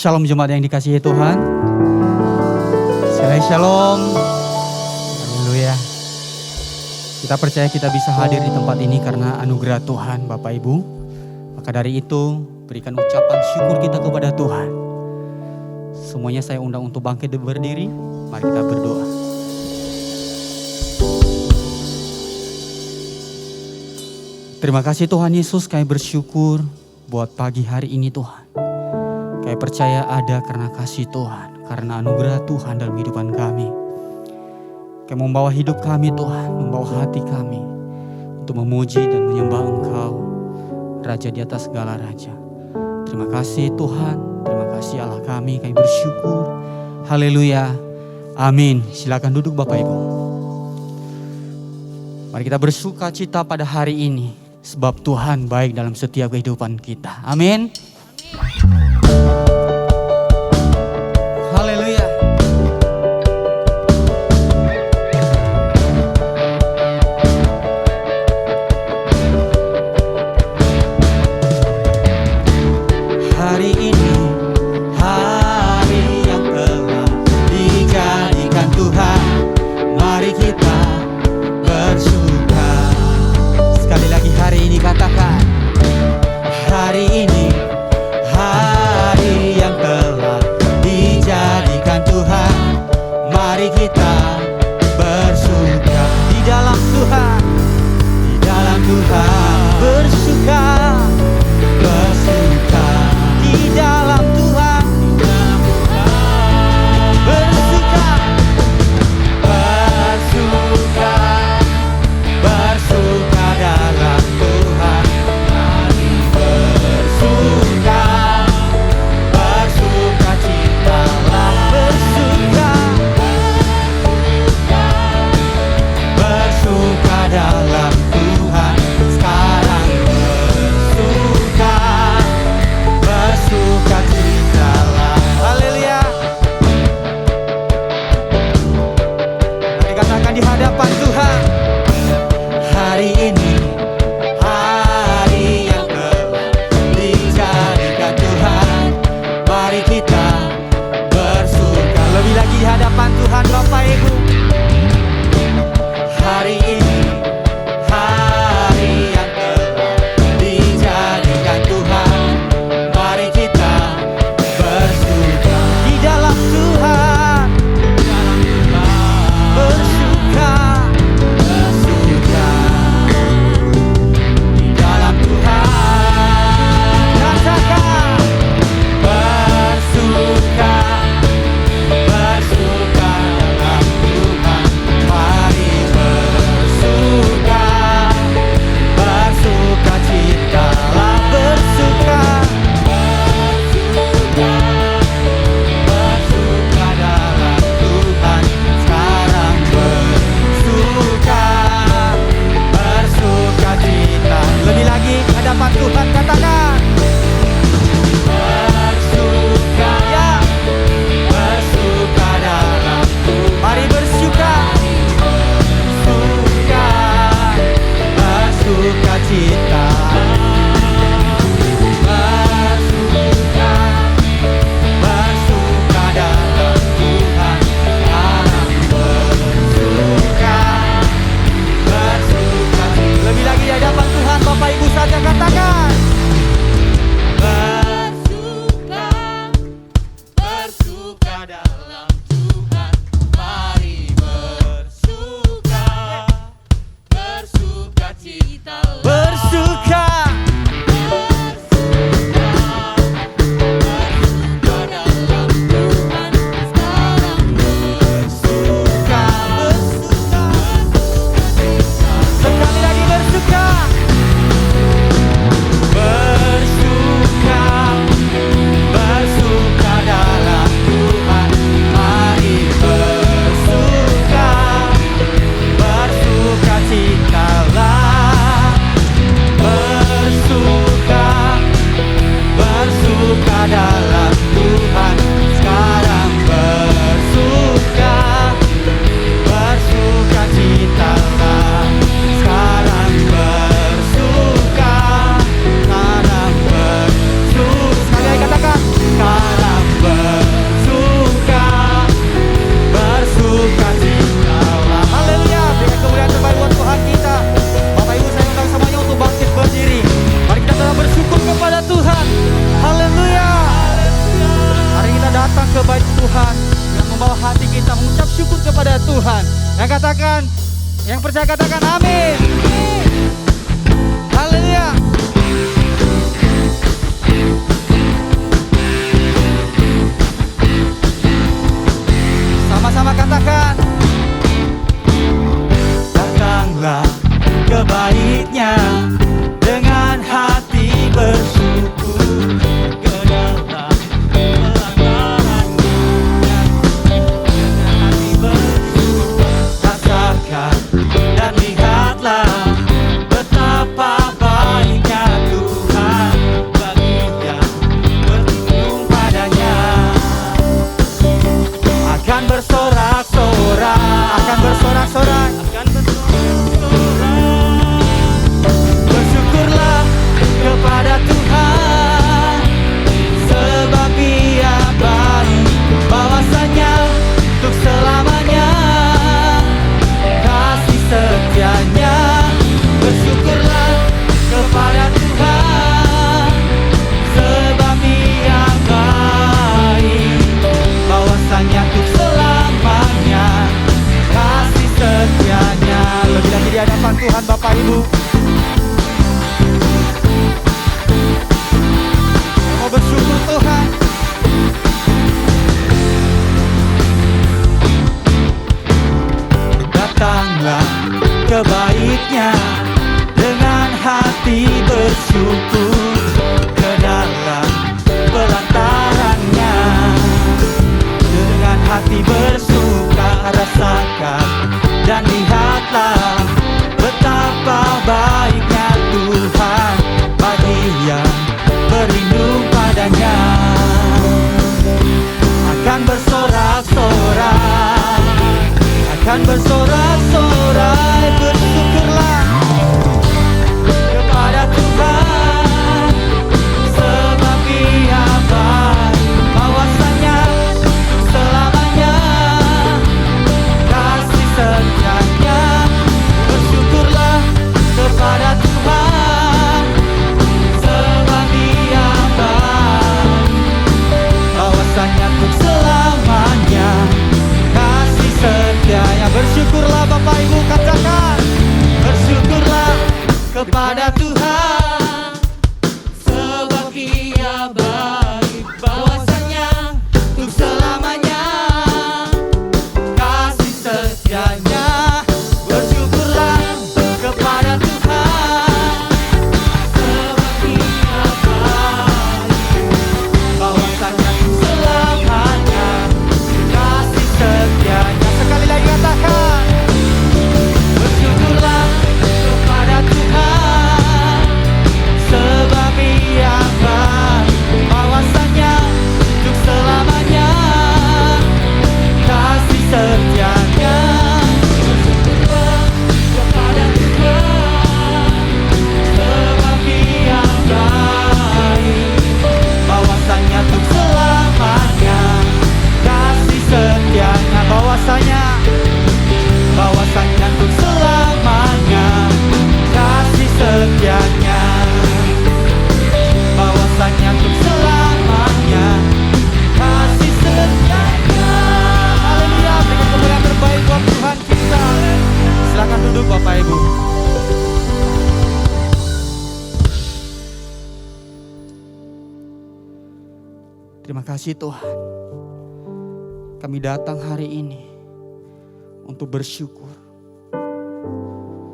Shalom jemaat yang dikasihi Tuhan. Shalom. Haleluya. Kita percaya kita bisa hadir di tempat ini karena anugerah Tuhan Bapak Ibu. Maka dari itu berikan ucapan syukur kita kepada Tuhan. Semuanya saya undang untuk bangkit dan berdiri. Mari kita berdoa. Terima kasih Tuhan Yesus, kami bersyukur buat pagi hari ini Tuhan. Kami percaya ada karena kasih Tuhan, karena anugerah Tuhan dalam kehidupan kami. Kami membawa hidup kami Tuhan, membawa hati kami untuk memuji dan menyembah Engkau, Raja di atas segala Raja. Terima kasih Tuhan, terima kasih Allah kami bersyukur. Haleluya, amin. Silakan duduk Bapak Ibu. Mari kita bersuka cita pada hari ini, sebab Tuhan baik dalam setiap kehidupan kita. Amin. Haleluya. Hari ini hari yang telah dijadikan Tuhan, mari kita bersuka. Sekali lagi hari ini katakan, hari ini hari yang telah dijadikan Tuhan, mari kita bersuka di dalam Tuhan, di dalam Tuhan bersuka, bersuka di dalam Tuhan, di dalam Tuhan bersuka, bersuka, bersuka dalam Tuhan, mari bersuka. Dalam Tuhan sekarang bersuka, bersuka citalah. Haleluya. Mari katakan di hadapan Tuhan, hari ini hari yang telah dijadikan Tuhan, mari kita bersuka. Lebih lagi di hadapan Tuhan Bapak Ibu, hari ini hari yang telah dijadikan Tuhan, mari kita bersuka di dalam Tuhan, bersuka, bersuka di dalam Tuhan. Katakan bersuka, bersuka dalam Tuhan, mari bersuka, bersuka citalah, bersuka, bersuka, bersuka dalam Tuhan sekarang bersuka, bersuka cita. Lebih lagi hadapan Tuhan katakan bersuka, ya, bersuka dalam Tuhan, mari bersuka, bersuka, bersuka cita, bersuka, bersuka dalam Tuhan, sekarang bersuka, bersuka. Lebih lagi di hadapan Tuhan Bapak Ibu saja katakan bersuka, bersuka dalam Tuhan, mari bersuka, bersuka cita, bersuka, bersuka, bersuka dalam Tuhan, sekarang bersuka, bersuka, sekali lagi bersuka, bersuka, bersuka dalam Tuhan, mari bersuka, bersuka citalah, Yang percaya katakan amin. Haleluya. Sama-sama katakan. Datanglah ke baitnya dengan hati bersyukur, ke dalam pelatarannya dengan hati bersyukur. Rasakan dan lihatlah betapa baiknya Tuhan bagi yang berlindung padanya. Akan bersorak-sorak, akan bersorak-sorak, akan bersorak-sorak. Bersyukurlah kepada Tuhan, sebab Dia baik, bahwasanya untuk selamanya kasih setianya. Bersyukurlah kepada Tuhan, sebab Dia baik, bahwasanya untuk selamanya kasih setianya. Lebih lagi di hadapan Tuhan Bapak Ibu, mau bersyukur Tuhan. Datanglah ke baitnya dengan hati bersyukur, ke dalam pelatarannya dengan hati bersuka. Rasakan dan lihatlah betapa baiknya Tuhan bagi yang berlindung padanya. Akan bersorak-sorai, akan bersorak-sorai. Bersyukurlah kepada Tuhan, sebab Dia baik, bahwasanya selamanya kasih setianya. Bersyukurlah kepada Tuhan, sebab Dia baik, bahwasanya untuk selamanya kasih setianya. Bersyukurlah Bapak Ibu, katakan bersyukurlah kepada Tuhan, sebab Dia baik, bahwasanya untuk selamanya kasih setianya. Bersyukurlah kepada Tuhan, sebab Dia baik, bahwasanya untuk selamanya kasih setianya. Sekali lagi katakan, bersyukurlah kepada Tuhan, sebab Dia baik, bahwasanya untuk selamanya kasih setianya. Bersyukurlah kepada Tuhan, sebab Dia baik, bahwasanya untuk selamanya kasih setianya. Bahwasanya untuk selamanya kasih setianya. Bahwasanya untuk selamanya kasih setianya. Haleluya, berikan kemuliaan terbaik buat Tuhan kita. Silakan duduk Bapak Ibu. Terima kasih Tuhan, kami datang hari ini untuk bersyukur,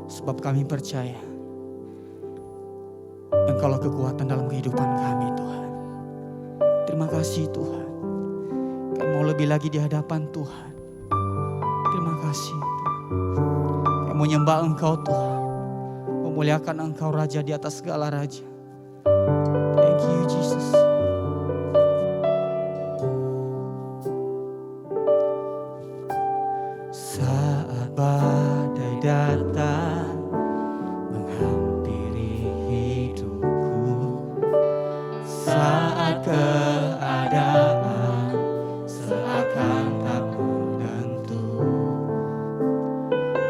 sebab kami percaya Engkaulah kekuatan dalam kehidupan kami Tuhan. Terima kasih Tuhan, kami mau lebih lagi di hadapan Tuhan. Terima kasih Tuhan, kami mau nyembah Engkau Tuhan, memuliakan Engkau Raja di atas segala raja. Thank you Jesus. Saat badai datang menghampiri hidupku, saat keadaan seakan tak menentu,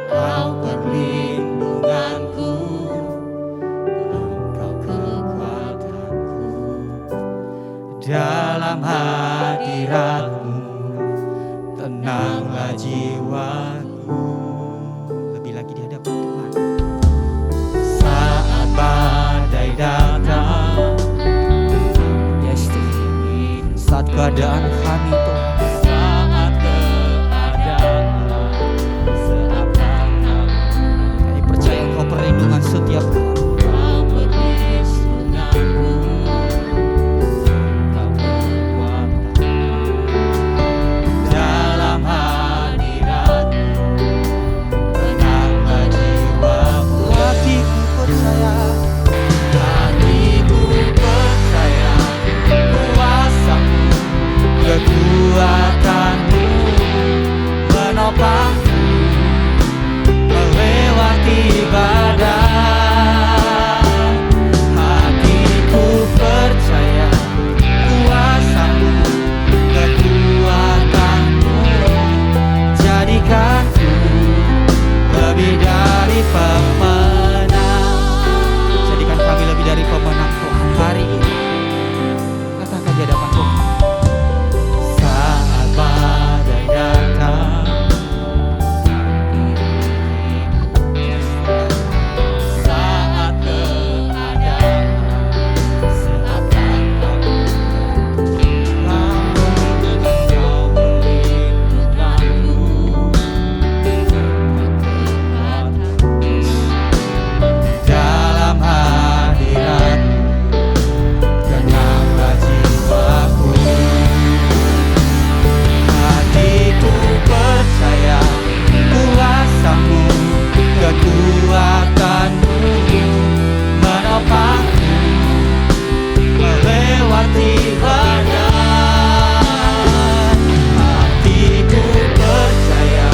Kau perlindunganku, Engkau keadaan kami Tuhan. Saat keadaan seakan Kami percaya Engkau perlindungan setiap kami. Kau perlindunganku, Kau kekuatan dalam hadirat-Mu, tenanglah jiwaku. Hatiku percaya, Hatiku percaya kuasa-Mu, kekuatan-Mu menopangku melewati badai. Hatiku percaya kuasa-Mu, kekuatan-Mu jadikanku lebih dari pemenang. jadikan kami lebih dari pemenang Tuhan hari ini. Katakan di hadapan Tuhan. Saat badai datang, saat keadaan seakan Kau melindunganku, dalam hadirat tenanglah jiwaku. Hatiku percaya kuasa-Mu, kekuatan-Mu menopangku melewati badai. Hatiku percaya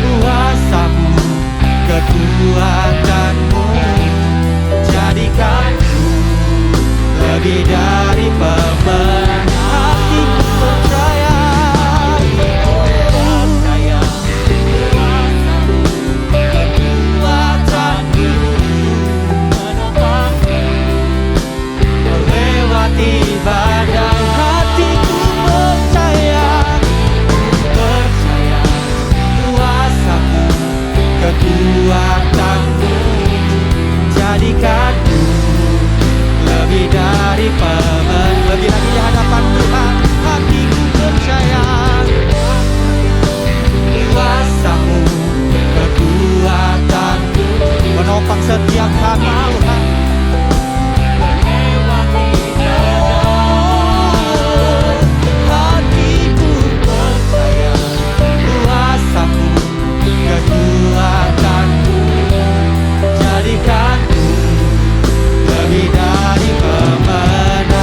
kuasa-Mu, kekuatan-Mu jadikanku lebih dari pemenang. Hatiku percaya, percaya kuasa-Mu, kekuatan-Mu menopangku melewati badai. Hatiku percaya, percaya kuasa-Mu, kekuatan-Mu jadikanku lebih dari pemenang. Lebih lagi di hadapan Tuhan. Hatiku percaya kuasa-Mu, kekuatan-Mu Menopang setiap kami Tuhan. melewati badai. Hatiku percaya kuasa-Mu, kekuatan-Mu jadikanku lebih dari pemenang.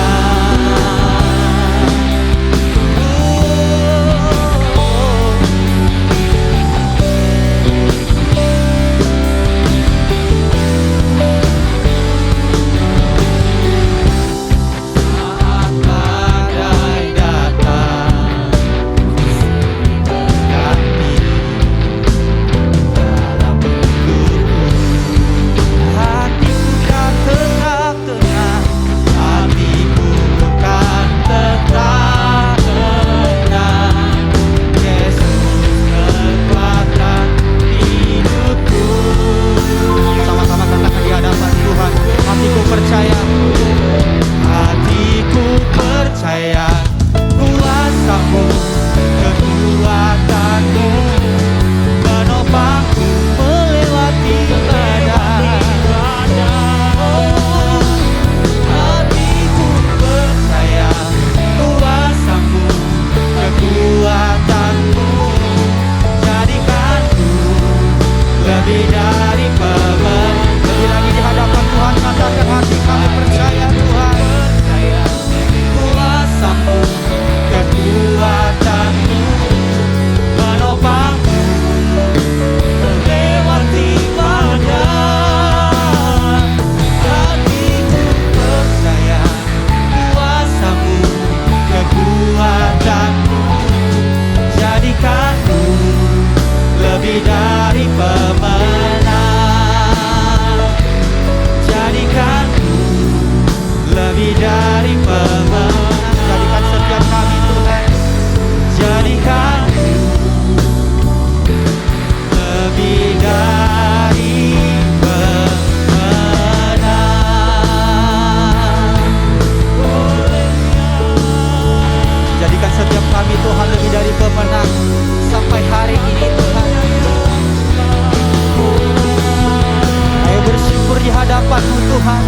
hadapan-Mu Tuhan.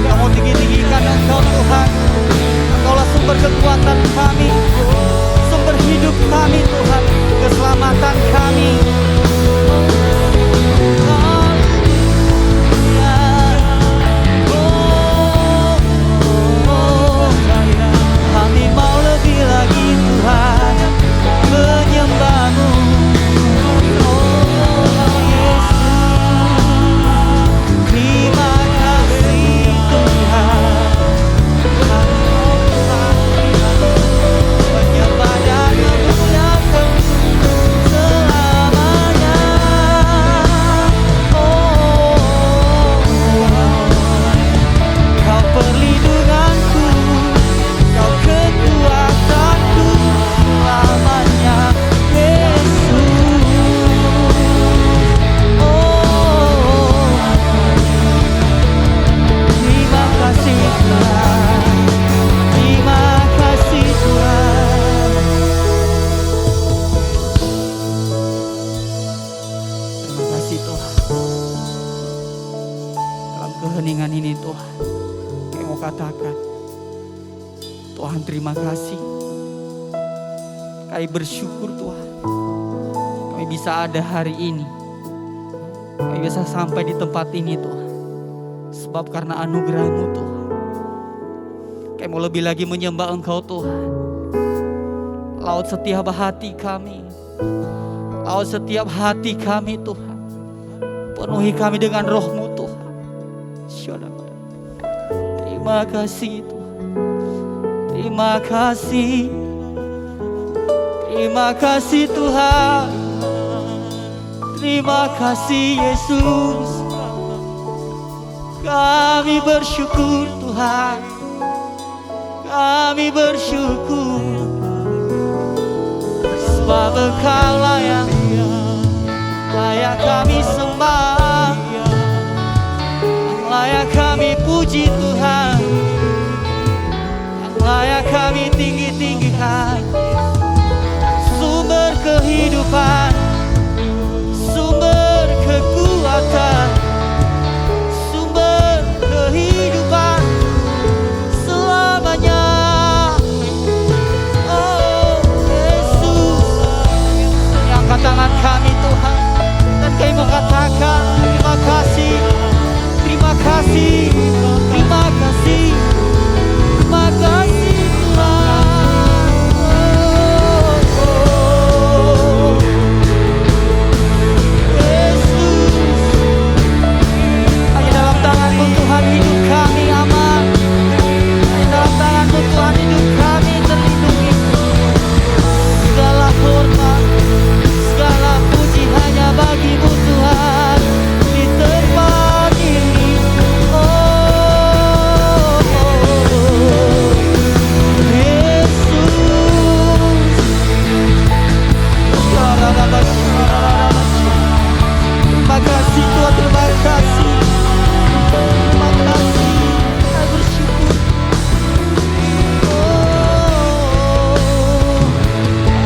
Kami mau tinggi-tinggikan Engkau Tuhan. Engkaulah sumber kekuatan kami, sumber hidup kami Tuhan, keselamatan kami. Kami mau lebih lagi Tuhan menyembah-Mu. Oh Yesus, terima kasih Tuhan. Menyembah dan memuliakan selamanya. Kau perlindunganku, Kau kekuatanku selamanya, Yesus. Terima kasih Tuhan, terima kasih Tuhan. Terima kasih Tuhan. Dalam keheningan ini Tuhan, kami mau katakan, Tuhan terima kasih. Kami bersyukur Tuhan, kami bisa ada hari ini. Kami bisa sampai di tempat ini Tuhan, sebab karena anugerah-Mu Tuhan. Kami mau lebih lagi menyembah Engkau Tuhan. Laut setiap hati kami, laut setiap hati kami Tuhan. Penuhi kami dengan roh-Mu Tuhan. Terima kasih Tuhan, terima kasih, terima kasih Tuhan, terima kasih Yesus. Kami bersyukur Tuhan, kami bersyukur, sebab Engkau-lah yang layak kami sembah, layak kami puji Tuhan, layak kami tinggi-tinggikan. Sumber kehidupan, sumber kekuatan, sumber kehidupan selamanya. Oh Yesus, angkat tangan kami Tuhan, dan kami mengatakan terima kasih, terima kasih, terima kasih, terima kasih Tuhan. Yesus, hanya dalam tangan-Mu Tuhan hidup kami aman, hanya dalam tangan-Mu Tuhan hidup kami terlindungi. Segala hormat, segala puji hanya bagi-Mu Tuhan di tempat ini. Oh Yesus, terima kasih Tuhan, terima kasih, terima kasih. Saya bersyukur. Oh,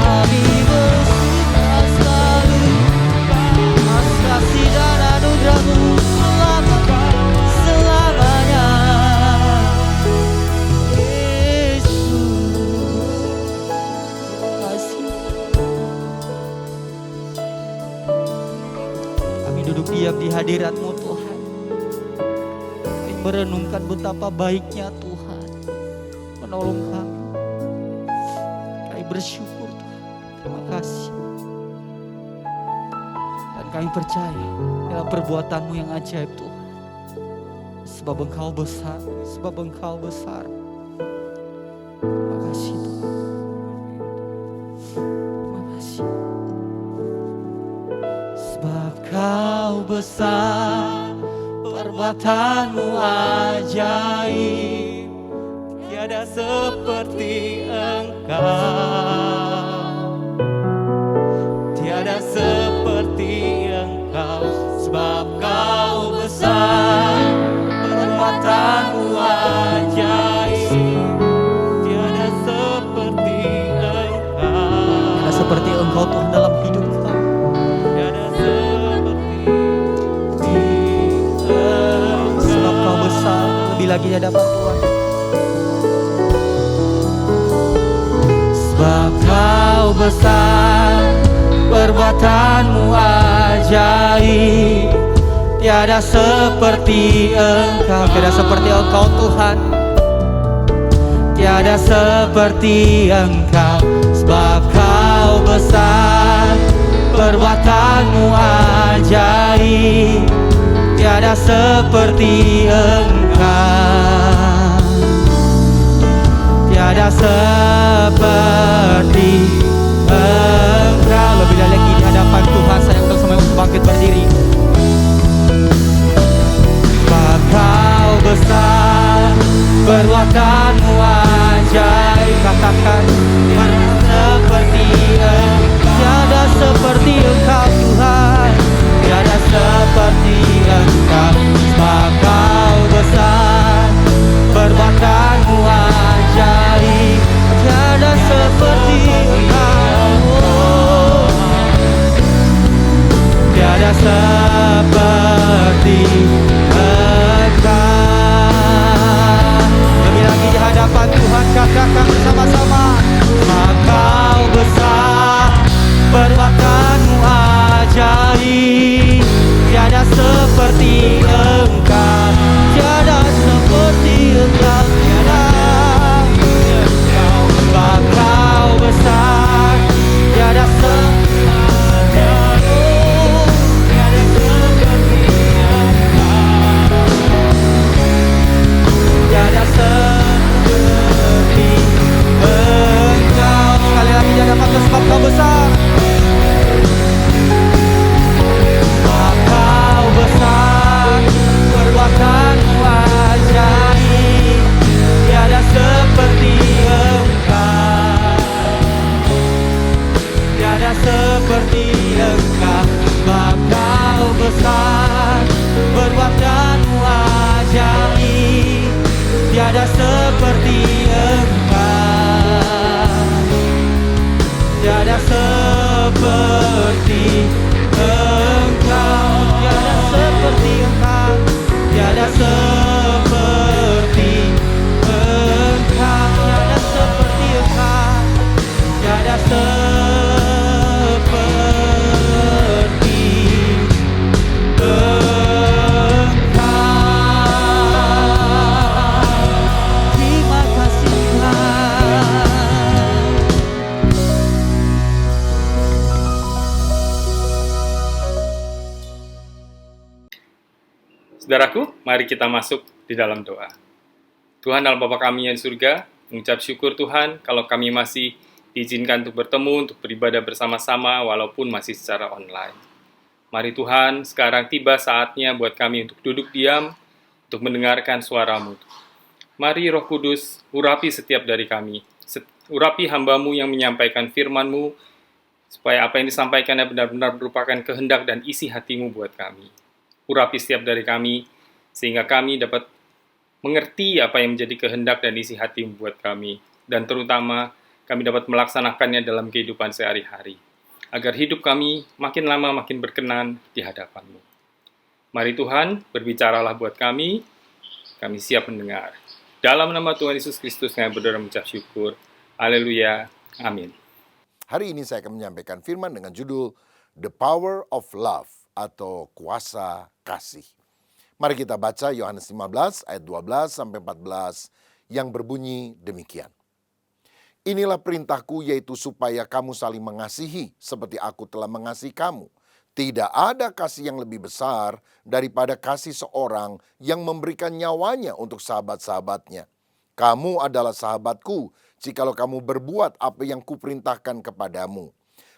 kami bersuka selalu atas kasih dan anugerah-Mu selamanya. Yesus, terima kasih. Kami duduk diam di hadirat-Mu Tuhan. Kami merenungkan betapa baiknya Tuhan menolong kami. Kami bersyukur Tuhan. Terima kasih. Dan kami percaya dalam perbuatan-Mu yang ajaib Tuhan. Sebab Engkau besar, sebab Engkau besar. Terima kasih Tuhan. Terima kasih. Sebab Kau besar, perbuatan-Mu ajaib, tiada seperti Engkau, tiada seperti Engkau. Sebab Kau besar, perbuatan-Mu ajaib, tiada seperti Engkau, tiada seperti Engkau Tuhan dalam hidup kami. Tiada seperti Engkau. lagi di hadapan Tuhan. Sebab Kau besar, perbuatanmu ajaib, tiada seperti Engkau. Tiada seperti Engkau Tuhan, tiada seperti Engkau. Sebab Kau besar, perbuatanmu ajaib, tiada seperti Engkau. Tiada seperti Engkau. Lebih lagi di hadapan Tuhan, saya undang semua untuk bangkit berdiri. Sebab Kau besar, perbuatanmu ajaib. Katakan, seperti Engkau. Tiada seperti Engkau Tuhan, tiada seperti Engkau. Sebab Kau besar, perbuatanmu ajaib, tiada seperti Engkau. Tiada seperti Engkau. Lebih lagi di hadapan Tuhan, katakan bersama-sama. Sebab Kau besar, perbuatanmu ajaib, tiada seperti Engkau. Tiada seperti Engkau, tiada Engkau. Sebab Kau besar, tiada seperti Engkau. Tiada seperti Engkau. Tiada seperti Engkau. Sekali lagi di hadapan Tuhan, sebab Kau besar. Sebab Kau besar, perbuatanmu ajaib, tiada seperti Engkau. Tiada seperti Engkau. Sebab Kau besar, perbuatanmu ajaib, tiada seperti Engkau. Tiada seperti Engkau. Tiada seperti Engkau. Tiada seperti Engkau. Tiada seperti Engkau. Tiada seperti Engkau. Terima kasih Tuhan. Saudaraku, mari kita masuk di dalam doa. Tuhan dalam Bapa kami yang di surga, mengucap syukur Tuhan kalau kami masih diizinkan untuk bertemu, untuk beribadah bersama-sama walaupun masih secara online. Mari Tuhan, sekarang tiba saatnya buat kami untuk duduk diam, untuk mendengarkan suara-Mu. Mari Roh Kudus, urapi setiap dari kami. Urapi hamba-Mu yang menyampaikan firman-Mu, supaya apa yang disampaikannya benar-benar merupakan kehendak dan isi hati-Mu buat kami. Urapi setiap dari kami, sehingga kami dapat mengerti apa yang menjadi kehendak dan isi hati-Mu buat kami. Dan terutama, kami dapat melaksanakannya dalam kehidupan sehari-hari. Agar hidup kami makin lama makin berkenan di hadapan-Mu. Mari Tuhan, berbicaralah buat kami siap mendengar. Dalam nama Tuhan Yesus Kristus, kami berdoa dan mengucap syukur. Haleluya. Amin. Hari ini saya akan menyampaikan firman dengan judul The Power of Love atau Kuasa Kasih. Mari kita baca Yohanes 15 ayat 12 sampai 14 yang berbunyi demikian. Inilah perintahku, yaitu supaya kamu saling mengasihi seperti aku telah mengasihi kamu. Tidak ada kasih yang lebih besar daripada kasih seorang yang memberikan nyawanya untuk sahabat-sahabatnya. Kamu adalah sahabatku jikalau kamu berbuat apa yang kuperintahkan kepadamu.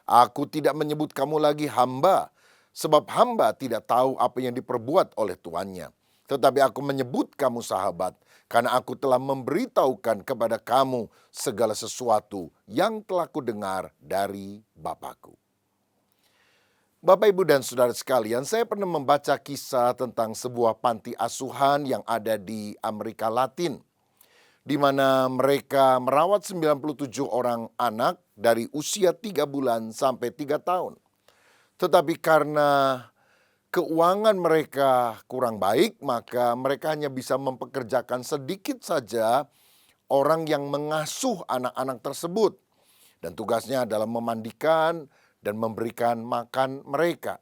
Aku tidak menyebut kamu lagi hamba, sebab hamba tidak tahu apa yang diperbuat oleh tuannya. Tetapi aku menyebut kamu sahabat, karena aku telah memberitahukan kepada kamu segala sesuatu yang telah kudengar dari Bapakku. Bapak, Ibu, dan Saudara sekalian, saya pernah membaca kisah tentang sebuah panti asuhan yang ada di Amerika Latin, di mana mereka merawat 97 orang anak dari usia 3 bulan sampai 3 tahun. Tetapi karena keuangan mereka kurang baik, maka mereka hanya bisa mempekerjakan sedikit saja orang yang mengasuh anak-anak tersebut. Dan tugasnya adalah memandikan dan memberikan makan mereka.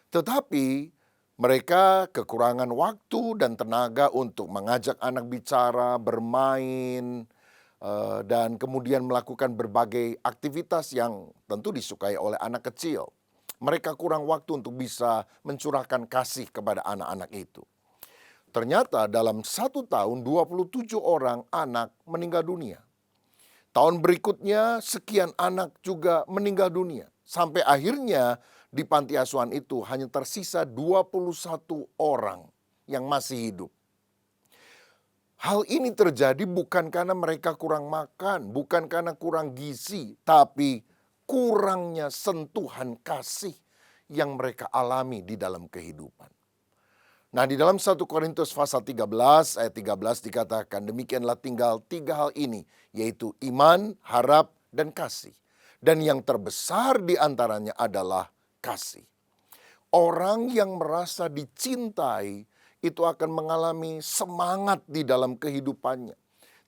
Tetapi mereka kekurangan waktu dan tenaga untuk mengajak anak bicara, bermain, dan kemudian melakukan berbagai aktivitas yang tentu disukai oleh anak kecil. Mereka kurang waktu untuk bisa mencurahkan kasih kepada anak-anak itu. Ternyata dalam 1 tahun 27 orang anak meninggal dunia. Tahun berikutnya sekian anak juga meninggal dunia. Sampai akhirnya di panti asuhan itu hanya tersisa 21 orang yang masih hidup. Hal ini terjadi bukan karena mereka kurang makan, bukan karena kurang gizi, tapi kurangnya sentuhan kasih yang mereka alami di dalam kehidupan. Nah, di dalam 1 Korintus pasal 13 ayat 13 dikatakan, demikianlah tinggal 3 hal ini, yaitu iman, harap, dan kasih. Dan yang terbesar di antaranya adalah kasih. Orang yang merasa dicintai itu akan mengalami semangat di dalam kehidupannya.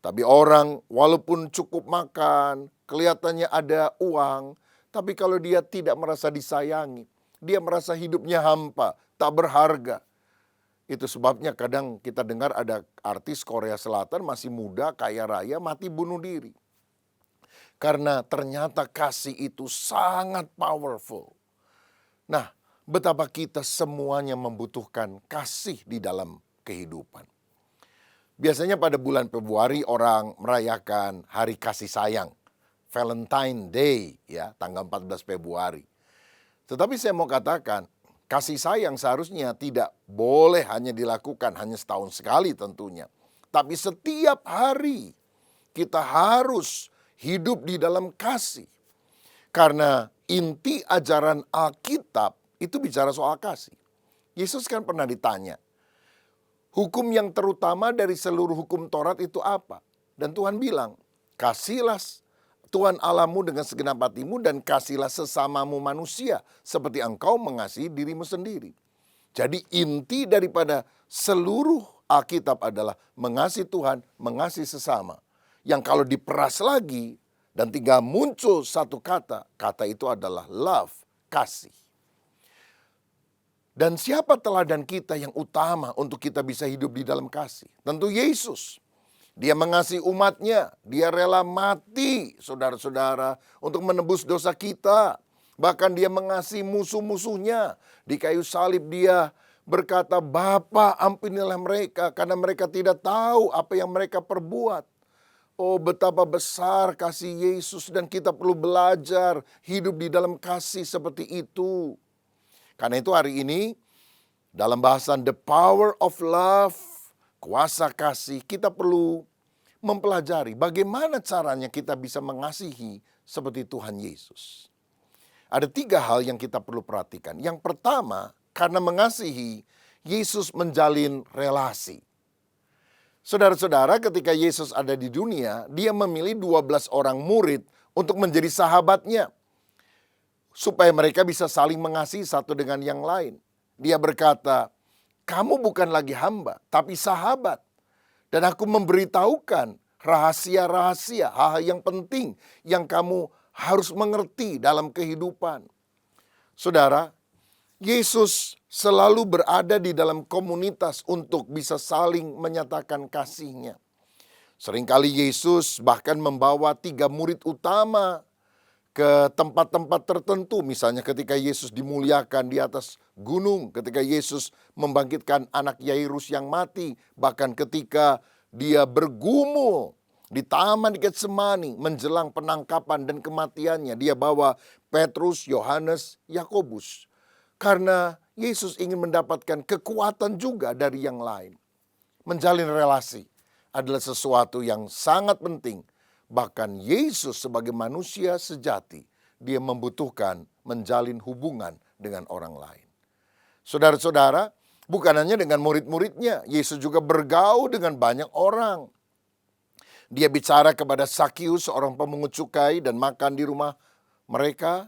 Tapi orang walaupun cukup makan, kelihatannya ada uang, tapi kalau dia tidak merasa disayangi, dia merasa hidupnya hampa, tak berharga. Itu sebabnya kadang kita dengar ada artis Korea Selatan masih muda, kaya raya, mati bunuh diri. Karena ternyata kasih itu sangat powerful. Nah, betapa kita semuanya membutuhkan kasih di dalam kehidupan. Biasanya pada bulan Februari orang merayakan Hari Kasih Sayang, Valentine Day, ya, tanggal 14 Februari. Tetapi saya mau katakan, kasih sayang seharusnya tidak boleh hanya dilakukan hanya setahun sekali tentunya. Tapi setiap hari kita harus hidup di dalam kasih. Karena inti ajaran Alkitab itu bicara soal kasih. Yesus kan pernah ditanya, hukum yang terutama dari seluruh hukum Taurat itu apa? Dan Tuhan bilang, kasihlah Tuhan Allahmu dengan segenap hatimu dan kasihlah sesamamu manusia seperti engkau mengasihi dirimu sendiri. Jadi inti daripada seluruh Alkitab adalah mengasihi Tuhan, mengasihi sesama. Yang kalau diperas lagi dan tinggal muncul satu kata, kata itu adalah love, kasih. Dan siapa teladan kita yang utama untuk kita bisa hidup di dalam kasih? Tentu Yesus. Dia mengasihi umatnya, dia rela mati, saudara-saudara, untuk menebus dosa kita. Bahkan dia mengasihi musuh-musuhnya. Di kayu salib dia berkata, Bapa ampunilah mereka karena mereka tidak tahu apa yang mereka perbuat. Oh, betapa besar kasih Yesus dan kita perlu belajar hidup di dalam kasih seperti itu. Karena itu hari ini dalam bahasan The Power of Love, kuasa kasih, kita perlu mempelajari bagaimana caranya kita bisa mengasihi seperti Tuhan Yesus. Ada 3 hal yang kita perlu perhatikan. Yang pertama, karena mengasihi, Yesus menjalin relasi. Saudara-saudara, ketika Yesus ada di dunia, dia memilih 12 orang murid untuk menjadi sahabatnya. Supaya mereka bisa saling mengasihi satu dengan yang lain. Dia berkata, kamu bukan lagi hamba, tapi sahabat. Dan aku memberitahukan rahasia-rahasia, hal-hal yang penting yang kamu harus mengerti dalam kehidupan. Saudara, Yesus selalu berada di dalam komunitas untuk bisa saling menyatakan kasih-Nya. Seringkali Yesus bahkan membawa 3 murid utama ke tempat-tempat tertentu. Misalnya ketika Yesus dimuliakan di atas gunung, ketika Yesus membangkitkan anak Yairus yang mati, bahkan ketika dia bergumul di taman Getsemani menjelang penangkapan dan kematiannya, dia bawa Petrus, Yohanes, Yakobus. Karena Yesus ingin mendapatkan kekuatan juga dari yang lain. Menjalin relasi adalah sesuatu yang sangat penting. Bahkan Yesus sebagai manusia sejati, dia membutuhkan menjalin hubungan dengan orang lain. Saudara-saudara, bukan hanya dengan murid-muridnya, Yesus juga bergaul dengan banyak orang. Dia bicara kepada Sakius, seorang pemungut cukai, dan makan di rumah mereka.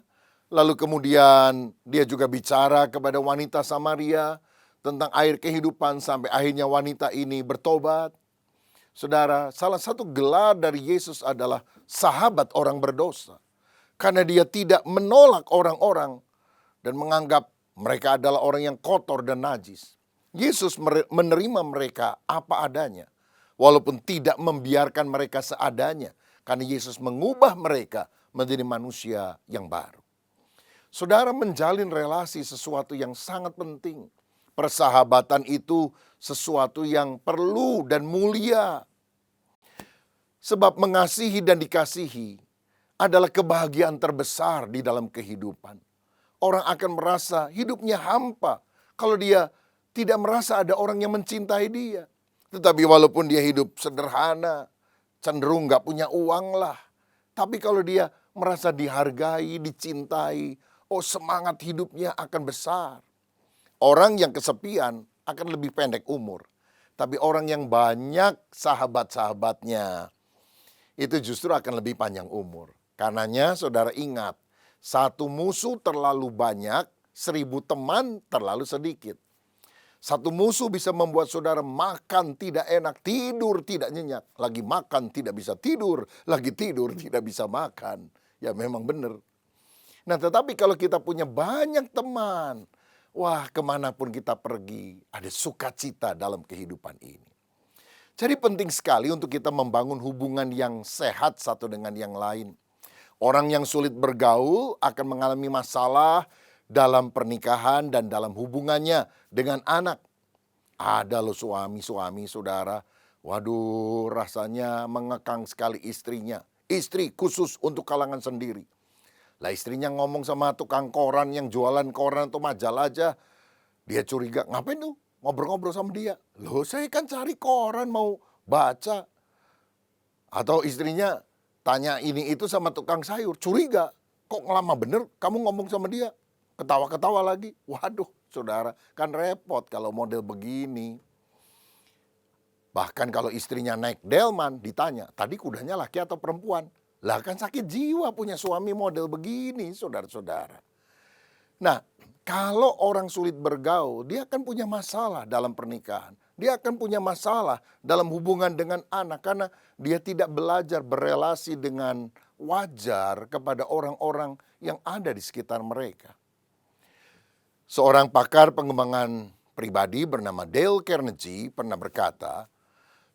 Lalu kemudian dia juga bicara kepada wanita Samaria tentang air kehidupan sampai akhirnya wanita ini bertobat. Saudara, salah satu gelar dari Yesus adalah sahabat orang berdosa. Karena dia tidak menolak orang-orang dan menganggap mereka adalah orang yang kotor dan najis. Yesus menerima mereka apa adanya. Walaupun tidak membiarkan mereka seadanya. Karena Yesus mengubah mereka menjadi manusia yang baru. Saudara, menjalin relasi sesuatu yang sangat penting. Persahabatan itu sesuatu yang perlu dan mulia. Sebab mengasihi dan dikasihi adalah kebahagiaan terbesar di dalam kehidupan. Orang akan merasa hidupnya hampa kalau dia tidak merasa ada orang yang mencintai dia. Tetapi walaupun dia hidup sederhana, cenderung gak punya uang lah. Tapi kalau dia merasa dihargai, dicintai, semangat hidupnya akan besar. Orang yang kesepian akan lebih pendek umur. Tapi orang yang banyak sahabat-sahabatnya, itu justru akan lebih panjang umur. Karenanya saudara ingat, satu musuh terlalu banyak, 1000 teman terlalu sedikit. Satu musuh bisa membuat saudara makan tidak enak, tidur tidak nyenyak. Lagi makan tidak bisa tidur, lagi tidur tidak bisa makan. Ya memang benar. Nah tetapi kalau kita punya banyak teman, wah kemanapun kita pergi, ada sukacita dalam kehidupan ini. Jadi penting sekali untuk kita membangun hubungan yang sehat satu dengan yang lain. Orang yang sulit bergaul akan mengalami masalah dalam pernikahan dan dalam hubungannya dengan anak. Ada loh suami-suami saudara, waduh rasanya mengekang sekali istrinya. Istri khusus untuk kalangan sendiri. Lah istrinya ngomong sama tukang koran yang jualan koran atau majalah aja, dia curiga, ngapain tuh ngobrol-ngobrol sama dia? Loh saya kan cari koran mau baca. Atau istrinya tanya ini itu sama tukang sayur, curiga, kok lama bener kamu ngomong sama dia? Ketawa-ketawa lagi. Waduh saudara, kan repot kalau model begini. Bahkan kalau istrinya naik delman ditanya, tadi kudanya laki atau perempuan? Lah kan sakit jiwa punya suami model begini saudara-saudara. Nah kalau orang sulit bergaul, dia akan punya masalah dalam pernikahan. Dia akan punya masalah dalam hubungan dengan anak karena dia tidak belajar berelasi dengan wajar kepada orang-orang yang ada di sekitar mereka. Seorang pakar pengembangan pribadi bernama Dale Carnegie pernah berkata,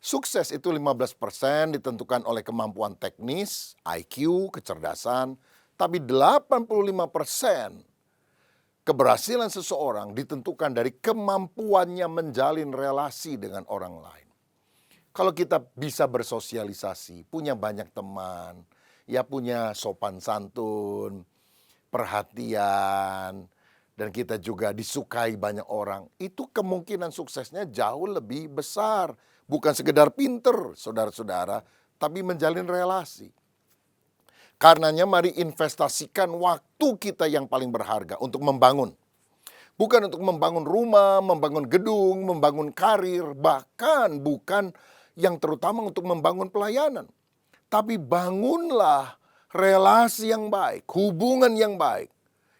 sukses itu 15% ditentukan oleh kemampuan teknis, IQ, kecerdasan, tapi 85% keberhasilan seseorang ditentukan dari kemampuannya menjalin relasi dengan orang lain. Kalau kita bisa bersosialisasi, punya banyak teman, ya punya sopan santun, perhatian, dan kita juga disukai banyak orang, itu kemungkinan suksesnya jauh lebih besar. Bukan sekedar pinter, saudara-saudara, tapi menjalin relasi. Karenanya mari investasikan waktu kita yang paling berharga untuk membangun. Bukan untuk membangun rumah, membangun gedung, membangun karir, bahkan bukan yang terutama untuk membangun pelayanan. Tapi bangunlah relasi yang baik, hubungan yang baik,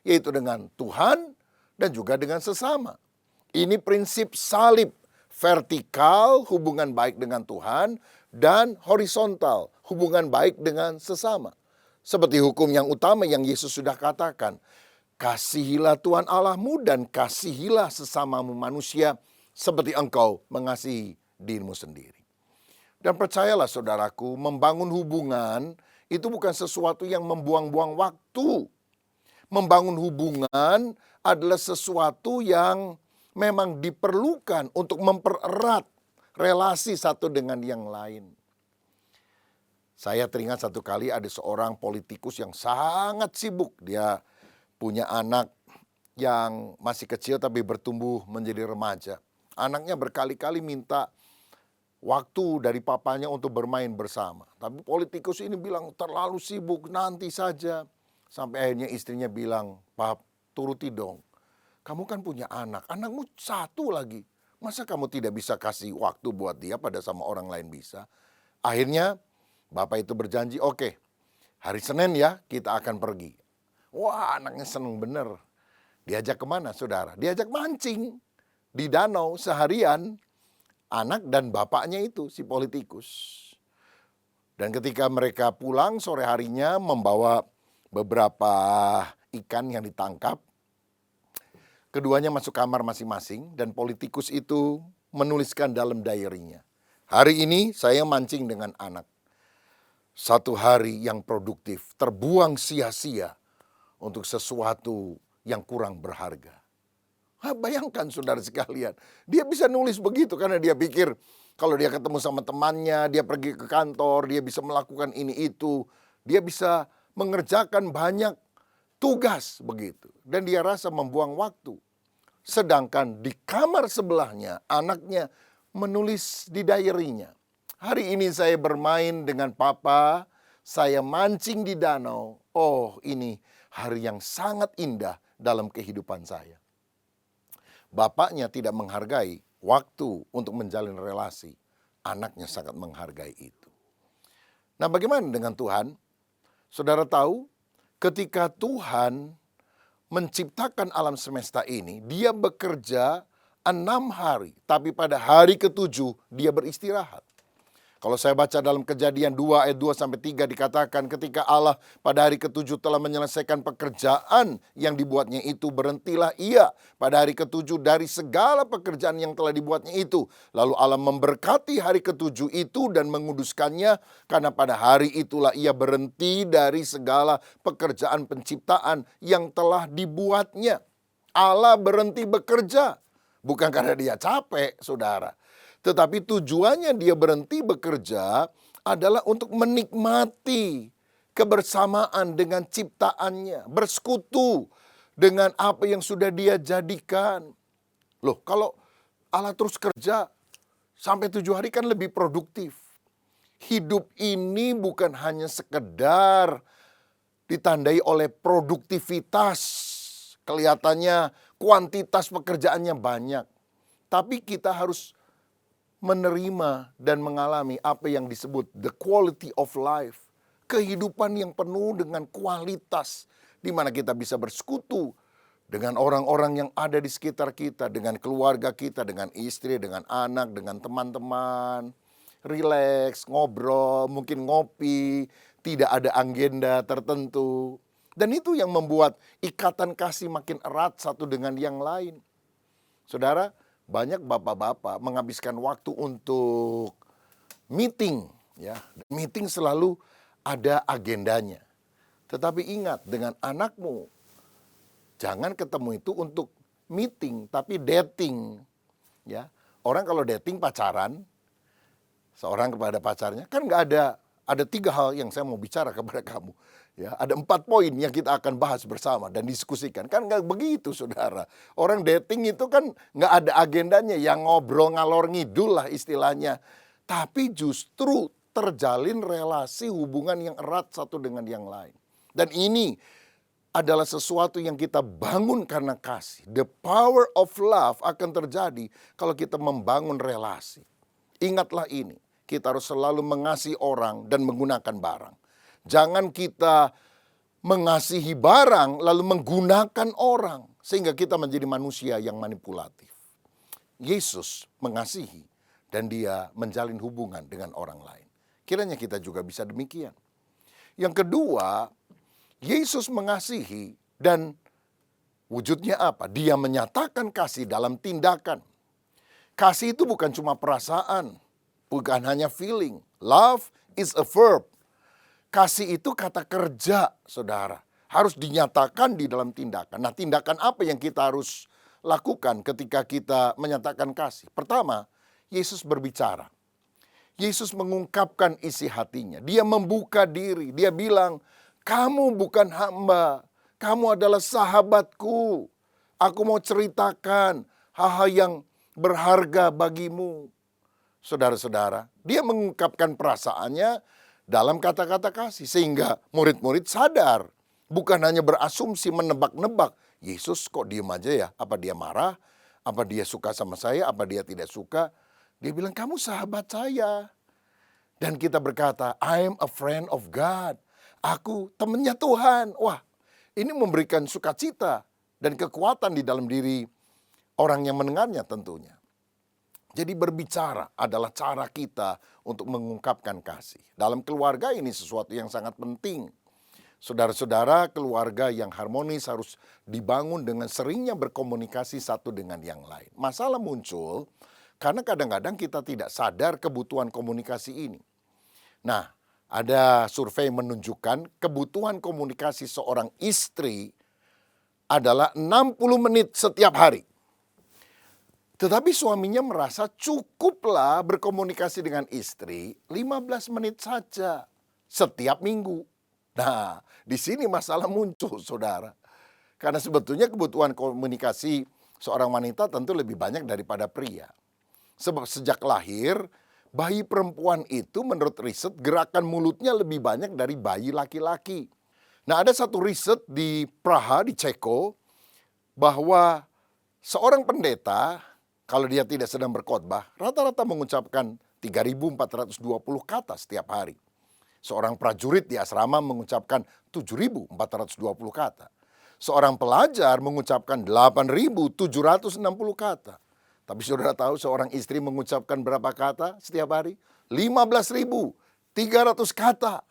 yaitu dengan Tuhan dan juga dengan sesama. Ini prinsip salib, vertikal hubungan baik dengan Tuhan dan horizontal hubungan baik dengan sesama. Seperti hukum yang utama yang Yesus sudah katakan, kasihilah Tuhan Allahmu dan kasihilah sesamamu manusia seperti engkau mengasihi dirimu sendiri. Dan percayalah saudaraku, membangun hubungan itu bukan sesuatu yang membuang-buang waktu. Membangun hubungan adalah sesuatu yang memang diperlukan untuk mempererat relasi satu dengan yang lain. Saya teringat satu kali ada seorang politikus yang sangat sibuk. Dia punya anak yang masih kecil tapi bertumbuh menjadi remaja. Anaknya berkali-kali minta waktu dari papanya untuk bermain bersama. Tapi politikus ini bilang terlalu sibuk, nanti saja. Sampai akhirnya istrinya bilang, "Pap, turuti dong. Kamu kan punya anak, anakmu satu lagi. Masa kamu tidak bisa kasih waktu buat dia pada sama orang lain bisa?" Akhirnya bapak itu berjanji, "Oke, hari Senin ya kita akan pergi." Wah, anaknya seneng bener. Diajak kemana saudara? Diajak mancing di danau seharian, anak dan bapaknya itu si politikus. Dan ketika mereka pulang sore harinya membawa beberapa ikan yang ditangkap, keduanya masuk kamar masing-masing dan politikus itu menuliskan dalam diary-nya. Hari ini saya mancing dengan anak. Satu hari yang produktif, terbuang sia-sia untuk sesuatu yang kurang berharga. Bayangkan saudara sekalian, dia bisa nulis begitu karena dia pikir kalau dia ketemu sama temannya, dia pergi ke kantor, dia bisa melakukan ini itu, dia bisa mengerjakan banyak tugas begitu. Dan dia rasa membuang waktu. Sedangkan di kamar sebelahnya, anaknya menulis di diary-nya. Hari ini saya bermain dengan papa, saya mancing di danau. Oh, ini hari yang sangat indah dalam kehidupan saya. Bapaknya tidak menghargai waktu untuk menjalin relasi. Anaknya sangat menghargai itu. Nah, bagaimana dengan Tuhan? Saudara tahu, ketika Tuhan menciptakan alam semesta ini, dia bekerja 6 hari. Tapi pada hari ke-7 dia beristirahat. Kalau saya baca dalam Kejadian 2 ayat 2-3 dikatakan ketika Allah pada hari ke-7 telah menyelesaikan pekerjaan yang dibuatnya itu, berhentilah ia pada hari ke-7 dari segala pekerjaan yang telah dibuatnya itu. Lalu Allah memberkati hari ke-7 itu dan menguduskannya, karena pada hari itulah ia berhenti dari segala pekerjaan penciptaan yang telah dibuatnya. Allah berhenti bekerja, bukan karena dia capek, saudara. Tetapi tujuannya dia berhenti bekerja adalah untuk menikmati kebersamaan dengan ciptaannya, bersekutu dengan apa yang sudah dia jadikan. Loh, kalau Allah terus kerja sampai 7 hari kan lebih produktif. Hidup ini bukan hanya sekedar ditandai oleh produktivitas, kelihatannya kuantitas pekerjaannya banyak. Tapi kita harus menerima dan mengalami apa yang disebut the quality of life. Kehidupan yang penuh dengan kualitas, di mana kita bisa bersekutu dengan orang-orang yang ada di sekitar kita, dengan keluarga kita, dengan istri, dengan anak, dengan teman-teman. Rileks, ngobrol, mungkin ngopi, tidak ada agenda tertentu. Dan itu yang membuat ikatan kasih makin erat satu dengan yang lain. Saudara, banyak bapak-bapak menghabiskan waktu untuk meeting, ya. Meeting selalu ada agendanya. Tetapi ingat, dengan anakmu, jangan ketemu itu untuk meeting, tapi dating, ya. Orang kalau dating pacaran, seorang kepada pacarnya, kan nggak ada 3 hal yang saya mau bicara kepada kamu. Ya, ada 4 poin yang kita akan bahas bersama dan diskusikan. Kan nggak begitu, saudara. Orang dating itu kan nggak ada agendanya, yang ngobrol ngalor ngidul lah istilahnya. Tapi justru terjalin relasi hubungan yang erat satu dengan yang lain. Dan ini adalah sesuatu yang kita bangun karena kasih. The power of love akan terjadi kalau kita membangun relasi. Ingatlah ini, kita harus selalu mengasihi orang dan menggunakan barang. Jangan kita mengasihi barang lalu menggunakan orang sehingga kita menjadi manusia yang manipulatif. Yesus mengasihi dan dia menjalin hubungan dengan orang lain. Kiranya kita juga bisa demikian. Yang kedua, Yesus mengasihi dan wujudnya apa? Dia menyatakan kasih dalam tindakan. Kasih itu bukan cuma perasaan, bukan hanya feeling. Love is a verb. Kasih itu kata kerja, saudara. Harus dinyatakan di dalam tindakan. Nah, tindakan apa yang kita harus lakukan ketika kita menyatakan kasih? Pertama, Yesus berbicara. Yesus mengungkapkan isi hatinya. Dia membuka diri. Dia bilang, kamu bukan hamba. Kamu adalah sahabatku. Aku mau ceritakan hal-hal yang berharga bagimu. Saudara-saudara, dia mengungkapkan perasaannya dalam kata-kata kasih. Sehingga murid-murid sadar. Bukan hanya berasumsi menebak-nebak. Yesus kok diem aja ya? Apa dia marah? Apa dia suka sama saya? Apa dia tidak suka? Dia bilang, kamu sahabat saya. Dan kita berkata, I am a friend of God. Aku temannya Tuhan. Wah, Ini memberikan sukacita dan kekuatan di dalam diri orang yang mendengarnya tentunya. Jadi berbicara adalah cara kita untuk mengungkapkan kasih. Dalam keluarga ini sesuatu yang sangat penting. Saudara-saudara, keluarga yang harmonis harus dibangun dengan seringnya berkomunikasi satu dengan yang lain. Masalah muncul karena kadang-kadang kita tidak sadar kebutuhan komunikasi ini. Nah, ada survei menunjukkan kebutuhan komunikasi seorang istri adalah 60 menit setiap hari. Tetapi suaminya merasa cukuplah berkomunikasi dengan istri 15 menit saja setiap minggu. Nah, di sini masalah muncul, saudara. Karena sebetulnya kebutuhan komunikasi seorang wanita tentu lebih banyak daripada pria. Sebab sejak lahir, bayi perempuan itu menurut riset gerakan mulutnya lebih banyak dari bayi laki-laki. Nah, ada satu riset di Praha, di Ceko, bahwa seorang pendeta, kalau dia tidak sedang berkhotbah, rata-rata mengucapkan 3.420 kata setiap hari. Seorang prajurit di asrama mengucapkan 7.420 kata. Seorang pelajar mengucapkan 8.760 kata. Tapi saudara tahu seorang istri mengucapkan berapa kata setiap hari? 15.300 kata.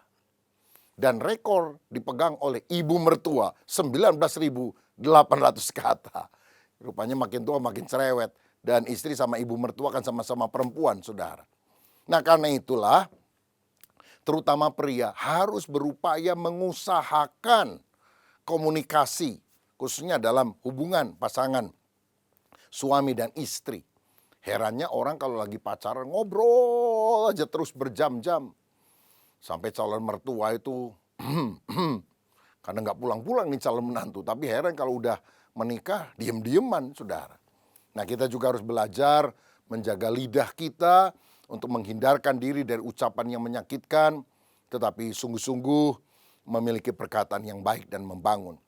Dan rekor dipegang oleh ibu mertua 19.800 kata. Rupanya makin tua makin cerewet. Dan istri sama ibu mertua kan sama-sama perempuan, saudara. Nah, karena itulah terutama pria harus berupaya mengusahakan komunikasi, khususnya dalam hubungan pasangan suami dan istri. Herannya orang kalau lagi pacaran ngobrol aja terus berjam-jam. Sampai calon mertua itu karena nggak pulang-pulang nih calon menantu. Tapi heran kalau udah menikah diem-dieman, saudara. Nah, kita juga harus belajar menjaga lidah kita untuk menghindarkan diri dari ucapan yang menyakitkan, tetapi sungguh-sungguh memiliki perkataan yang baik dan membangun.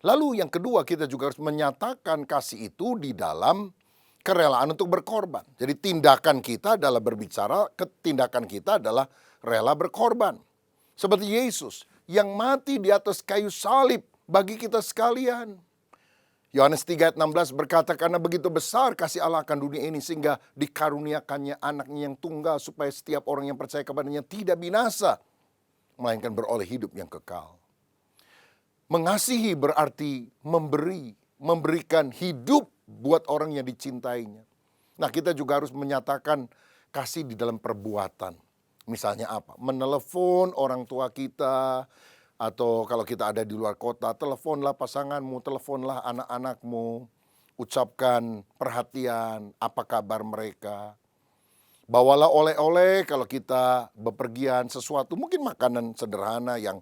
Lalu yang kedua, kita juga harus menyatakan kasih itu di dalam kerelaan untuk berkorban. Jadi tindakan kita adalah berbicara, tindakan kita adalah rela berkorban. Seperti Yesus yang mati di atas kayu salib bagi kita sekalian. Yohanes 3 ayat 16 berkata, karena begitu besar kasih Allah akan dunia ini sehingga dikaruniakannya anaknya yang tunggal supaya setiap orang yang percaya kepadanya tidak binasa, melainkan beroleh hidup yang kekal. Mengasihi berarti memberikan hidup buat orang yang dicintainya. Nah, kita juga harus menyatakan kasih di dalam perbuatan. Misalnya apa? Menelepon orang tua kita, atau kalau kita ada di luar kota, teleponlah pasanganmu, teleponlah anak-anakmu, ucapkan perhatian, apa kabar mereka. Bawalah oleh-oleh kalau kita bepergian sesuatu, mungkin makanan sederhana yang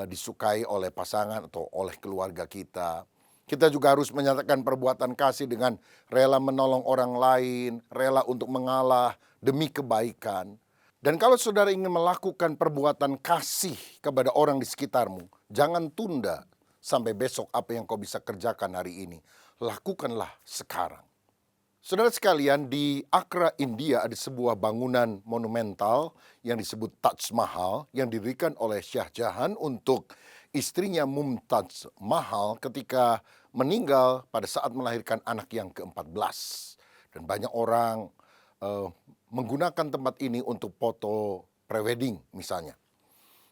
disukai oleh pasangan atau oleh keluarga kita. Kita juga harus menyatakan perbuatan kasih dengan rela menolong orang lain, rela untuk mengalah demi kebaikan. Dan kalau saudara ingin melakukan perbuatan kasih kepada orang di sekitarmu, jangan tunda sampai besok apa yang kau bisa kerjakan hari ini. Lakukanlah sekarang. Saudara sekalian, di Agra, India ada sebuah bangunan monumental yang disebut Taj Mahal yang didirikan oleh Shah Jahan untuk istrinya Mumtaz Mahal ketika meninggal pada saat melahirkan anak yang ke-14. Dan banyak orang menggunakan tempat ini untuk foto prewedding misalnya.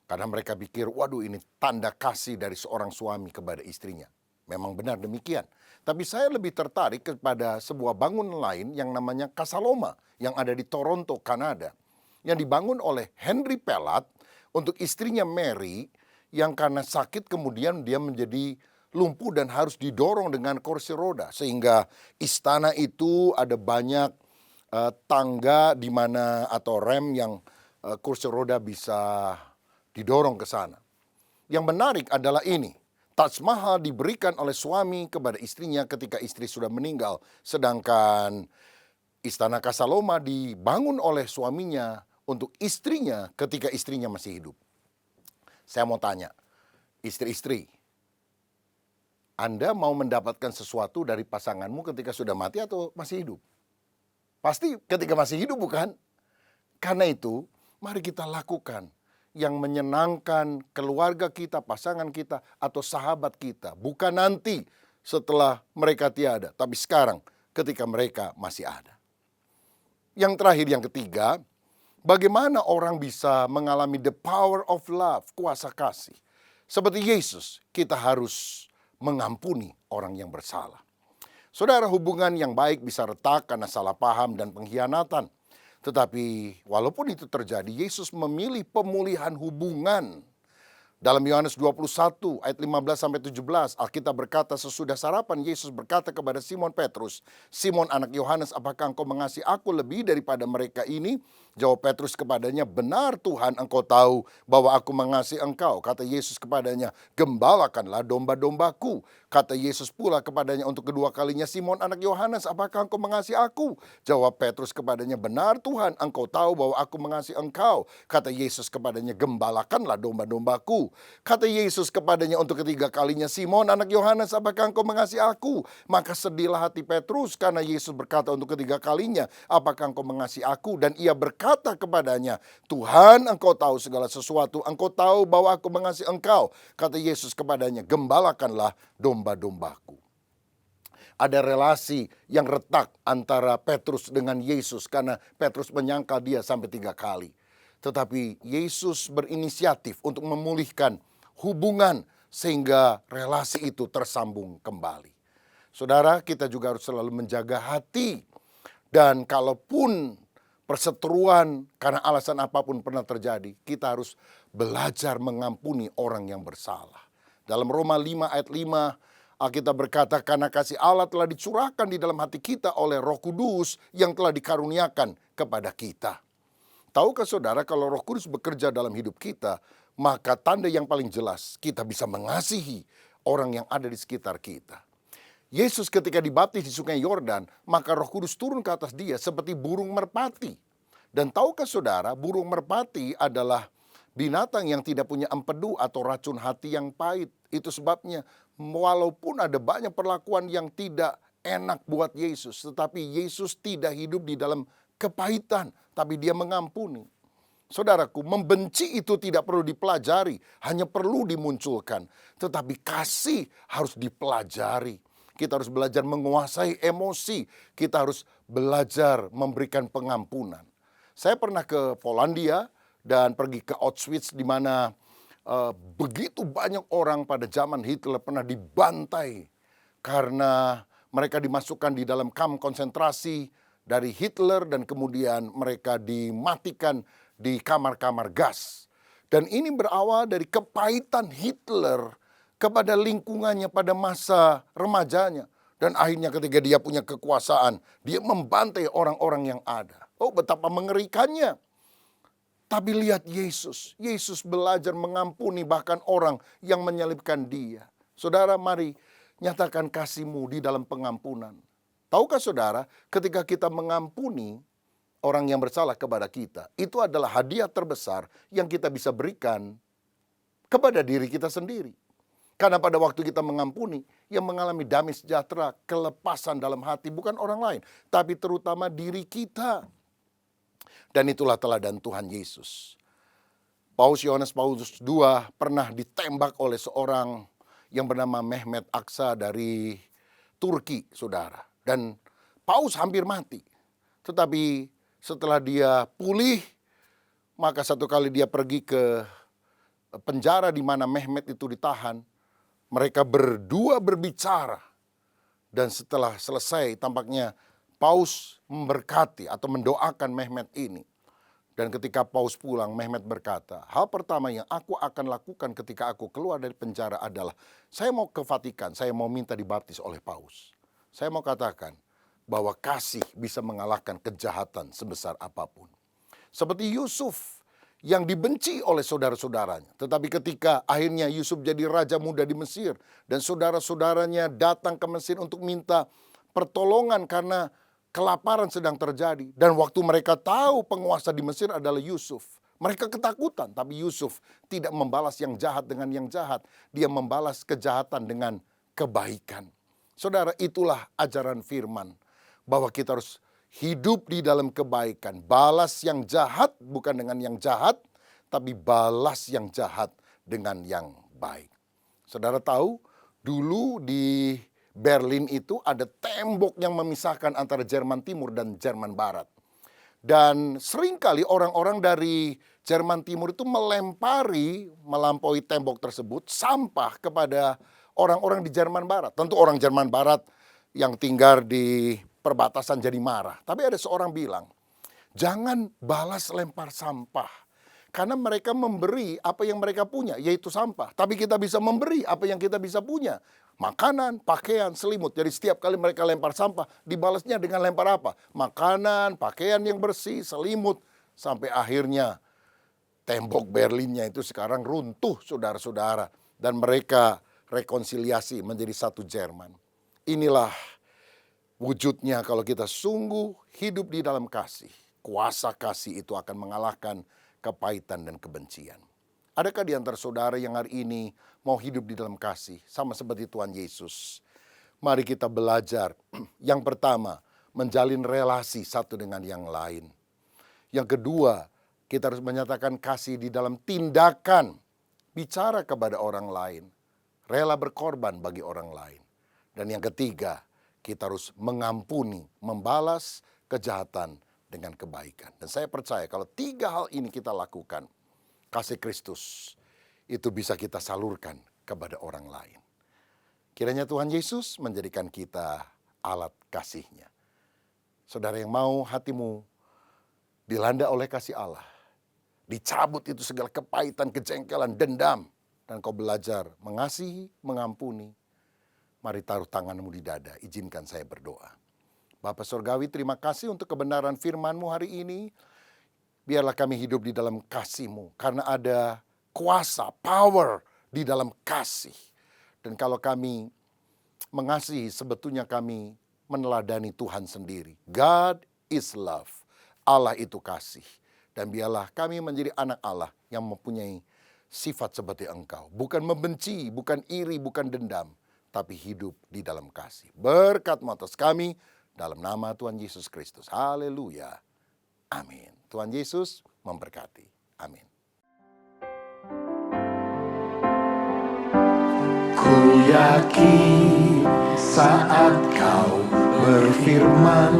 Karena mereka pikir, waduh ini tanda kasih dari seorang suami kepada istrinya. Memang benar demikian. Tapi saya lebih tertarik kepada sebuah bangunan lain yang namanya Casa Loma yang ada di Toronto, Kanada. Yang dibangun oleh Henry Pelat untuk istrinya Mary yang karena sakit kemudian dia menjadi lumpuh dan harus didorong dengan kursi roda. Sehingga istana itu ada banyak tangga di mana atau rem yang kursi roda bisa didorong ke sana. Yang menarik adalah ini. Taj Mahal diberikan oleh suami kepada istrinya ketika istri sudah meninggal. Sedangkan istana Casa Loma dibangun oleh suaminya untuk istrinya ketika istrinya masih hidup. Saya mau tanya, istri-istri, Anda mau mendapatkan sesuatu dari pasanganmu ketika sudah mati atau masih hidup? Pasti ketika masih hidup, bukan? Karena itu, mari kita lakukan yang menyenangkan keluarga kita, pasangan kita, atau sahabat kita. Bukan nanti setelah mereka tiada, tapi sekarang ketika mereka masih ada. Yang terakhir, yang ketiga, bagaimana orang bisa mengalami the power of love, kuasa kasih. Seperti Yesus, kita harus mengampuni orang yang bersalah. Saudara, hubungan yang baik bisa retak karena salah paham dan pengkhianatan. Tetapi walaupun itu terjadi, Yesus memilih pemulihan hubungan. Dalam Yohanes 21 ayat 15-17, Alkitab berkata, sesudah sarapan Yesus berkata kepada Simon Petrus, "Simon anak Yohanes, apakah engkau mengasihi aku lebih daripada mereka ini?" Jawab Petrus kepadanya, "Benar Tuhan, engkau tahu bahwa aku mengasihi engkau." Kata Yesus kepadanya, "Gembalakanlah domba-dombaku." Kata Yesus pula kepadanya untuk kedua kalinya, "Simon anak Yohanes, apakah engkau mengasihi aku?" Jawab Petrus kepadanya, "Benar Tuhan, engkau tahu bahwa aku mengasihi engkau." Kata Yesus kepadanya, "Gembalakanlah domba-dombaku." Kata Yesus kepadanya untuk ketiga kalinya, "Simon anak Yohanes, apakah engkau mengasihi aku?" Maka sedihlah hati Petrus karena Yesus berkata untuk ketiga kalinya, "Apakah engkau mengasihi aku?" Dan ia berkata kepadanya, "Tuhan, engkau tahu segala sesuatu, engkau tahu bahwa aku mengasihi engkau." Kata Yesus kepadanya, "Gembalakanlah domba-dombaku." Ada relasi yang retak antara Petrus dengan Yesus karena Petrus menyangkal dia sampai 3 kali. Tetapi Yesus berinisiatif untuk memulihkan hubungan sehingga relasi itu tersambung kembali. Saudara, kita juga harus selalu menjaga hati. Dan kalaupun perseteruan karena alasan apapun pernah terjadi, kita harus belajar mengampuni orang yang bersalah. Dalam Roma 5 ayat 5, Alkitab berkata, karena kasih Allah telah dicurahkan di dalam hati kita oleh Roh Kudus yang telah dikaruniakan kepada kita. Tahukah saudara, kalau Roh Kudus bekerja dalam hidup kita, maka tanda yang paling jelas kita bisa mengasihi orang yang ada di sekitar kita. Yesus ketika dibaptis di Sungai Yordan, maka Roh Kudus turun ke atas dia seperti burung merpati. Dan tahukah saudara, burung merpati adalah binatang yang tidak punya empedu atau racun hati yang pahit. Itu sebabnya walaupun ada banyak perlakuan yang tidak enak buat Yesus, tetapi Yesus tidak hidup di dalam kepahitan, tapi dia mengampuni. Saudaraku, membenci itu tidak perlu dipelajari, hanya perlu dimunculkan. Tetapi kasih harus dipelajari. Kita harus belajar menguasai emosi. Kita harus belajar memberikan pengampunan. Saya pernah ke Polandia dan pergi ke Auschwitz, di mana begitu banyak orang pada zaman Hitler pernah dibantai karena mereka dimasukkan di dalam kamp konsentrasi dari Hitler dan kemudian mereka dimatikan di kamar-kamar gas. Dan ini berawal dari kepahitan Hitler kepada lingkungannya pada masa remajanya. Dan akhirnya ketika dia punya kekuasaan, dia membantai orang-orang yang ada. Oh, betapa mengerikannya. Tapi lihat Yesus. Yesus belajar mengampuni bahkan orang yang menyalibkan dia. Saudara, mari nyatakan kasih-Mu di dalam pengampunan. Tahukah saudara, ketika kita mengampuni orang yang bersalah kepada kita, itu adalah hadiah terbesar yang kita bisa berikan kepada diri kita sendiri. Karena pada waktu kita mengampuni, yang mengalami damai sejahtera, kelepasan dalam hati bukan orang lain, tapi terutama diri kita. Dan itulah teladan Tuhan Yesus. Yohanes Paulus II pernah ditembak oleh seorang yang bernama Mehmet Aksa dari Turki, saudara. Dan Paus hampir mati. Tetapi setelah dia pulih, maka satu kali dia pergi ke penjara di mana Mehmet itu ditahan. Mereka berdua berbicara. Dan setelah selesai, tampaknya Paus memberkati atau mendoakan Mehmet ini. Dan ketika Paus pulang, Mehmet berkata, hal pertama yang aku akan lakukan ketika aku keluar dari penjara adalah, saya mau ke Vatikan, saya mau minta dibaptis oleh Paus. Saya mau katakan bahwa kasih bisa mengalahkan kejahatan sebesar apapun. Seperti Yusuf yang dibenci oleh saudara-saudaranya. Tetapi ketika akhirnya Yusuf jadi raja muda di Mesir, dan saudara-saudaranya datang ke Mesir untuk minta pertolongan karena kelaparan sedang terjadi. Dan waktu mereka tahu penguasa di Mesir adalah Yusuf, mereka ketakutan. Tapi Yusuf tidak membalas yang jahat dengan yang jahat. Dia membalas kejahatan dengan kebaikan. Saudara, itulah ajaran firman, bahwa kita harus hidup di dalam kebaikan. Balas yang jahat bukan dengan yang jahat, tapi balas yang jahat dengan yang baik. Saudara tahu, dulu di Berlin itu ada tembok yang memisahkan antara Jerman Timur dan Jerman Barat. Dan seringkali orang-orang dari Jerman Timur itu melampaui tembok tersebut, sampah kepada orang-orang di Jerman Barat. Tentu orang Jerman Barat yang tinggal di perbatasan jadi marah. Tapi ada seorang bilang, jangan balas lempar sampah. Karena mereka memberi apa yang mereka punya, yaitu sampah. Tapi kita bisa memberi apa yang kita bisa punya. Makanan, pakaian, selimut. Jadi setiap kali mereka lempar sampah, dibalasnya dengan lempar apa? Makanan, pakaian yang bersih, selimut. Sampai akhirnya tembok Berlinnya itu sekarang runtuh, saudara-saudara. Dan mereka rekonsiliasi menjadi satu Jerman. Inilah wujudnya kalau kita sungguh hidup di dalam kasih. Kuasa kasih itu akan mengalahkan kepahitan dan kebencian. Adakah di antara saudara yang hari ini mau hidup di dalam kasih sama seperti Tuhan Yesus? Mari kita belajar. Yang pertama, menjalin relasi satu dengan yang lain. Yang kedua, kita harus menyatakan kasih di dalam tindakan, bicara kepada orang lain, rela berkorban bagi orang lain. Dan yang ketiga, kita harus mengampuni, membalas kejahatan dengan kebaikan. Dan saya percaya kalau 3 hal ini kita lakukan, kasih Kristus itu bisa kita salurkan kepada orang lain. Kiranya Tuhan Yesus menjadikan kita alat kasih-Nya. Saudara yang mau hatimu dilanda oleh kasih Allah, dicabut itu segala kepahitan, kejengkelan, dendam, dan kau belajar mengasihi, mengampuni, mari taruh tanganmu di dada, izinkan saya berdoa. Bapa Surgawi, terima kasih untuk kebenaran firman-Mu hari ini. Biarlah kami hidup di dalam kasih-Mu, karena ada kuasa, power di dalam kasih. Dan kalau kami mengasihi, sebetulnya kami meneladani Tuhan sendiri. God is love. Allah itu kasih. Dan biarlah kami menjadi anak Allah yang mempunyai sifat seperti Engkau. Bukan membenci, bukan iri, bukan dendam, tapi hidup di dalam kasih. Berkat-Mu atas kami, dalam nama Tuhan Yesus Kristus. Haleluya. Amin. Tuhan Yesus memberkati. Amin. Ku yakin saat kau berfirman,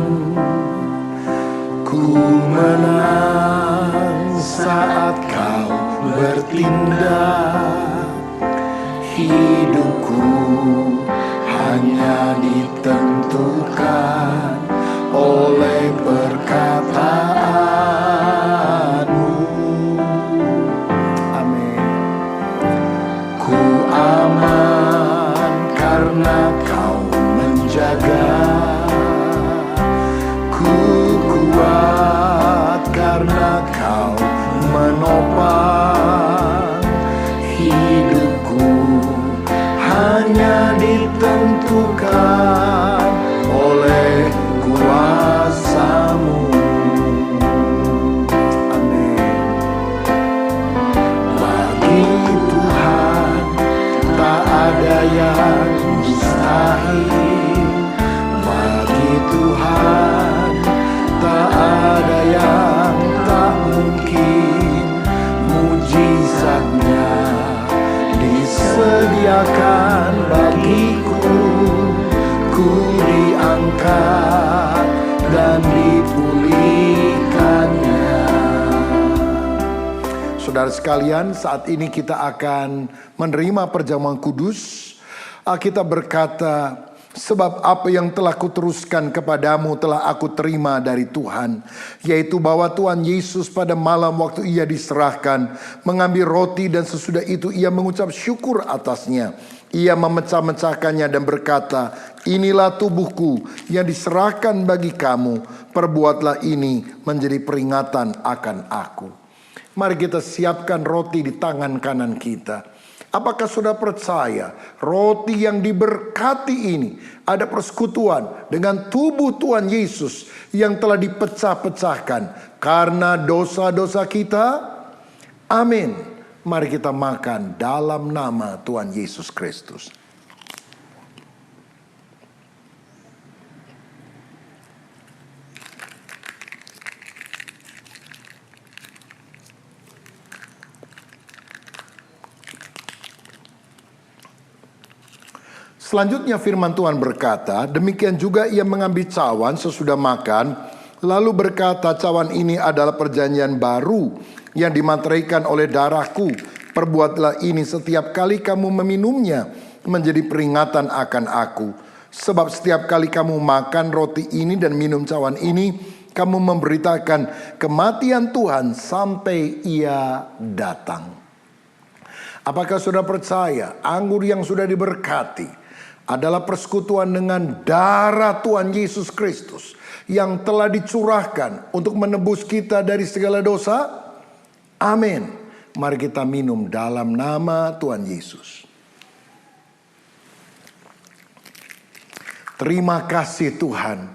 ku menang saat kau bertindak. Hidupku hanya ditentukan oleh perkataanmu. Amin. Ku aman karena kau menjaga. Ku kuat karena kau menopang. Hidupku hanya ditentukan oleh kuasa-Mu. Amin. Bagi Tuhan tak ada yang mustahil. Bagi Tuhan tak ada yang tak mungkin. Mujizatnya disediakan bagiku. Ku diangkat dan dipulihkannya. Saudara sekalian, saat ini kita akan menerima perjamuan kudus. Alkitab berkata, sebab apa yang telah kuteruskan kepadamu telah aku terima dari Tuhan, yaitu bahwa Tuhan Yesus pada malam waktu ia diserahkan, mengambil roti dan sesudah itu ia mengucap syukur atasnya. Ia memecah-mecahkannya dan berkata, inilah tubuhku yang diserahkan bagi kamu, perbuatlah ini menjadi peringatan akan aku. Mari kita siapkan roti di tangan kanan kita. Apakah saudara percaya roti yang diberkati ini ada persekutuan dengan tubuh Tuhan Yesus yang telah dipecah-pecahkan karena dosa-dosa kita? Amin. Mari kita makan dalam nama Tuhan Yesus Kristus. Selanjutnya firman Tuhan berkata, demikian juga ia mengambil cawan sesudah makan, lalu berkata, cawan ini adalah perjanjian baru yang dimateraikan oleh darahku. Perbuatlah ini setiap kali kamu meminumnya, menjadi peringatan akan aku. Sebab setiap kali kamu makan roti ini dan minum cawan ini, kamu memberitakan kematian Tuhan sampai ia datang. Apakah saudara percaya anggur yang sudah diberkati adalah persekutuan dengan darah Tuhan Yesus Kristus yang telah dicurahkan untuk menebus kita dari segala dosa? Amin. Mari kita minum dalam nama Tuhan Yesus. Terima kasih Tuhan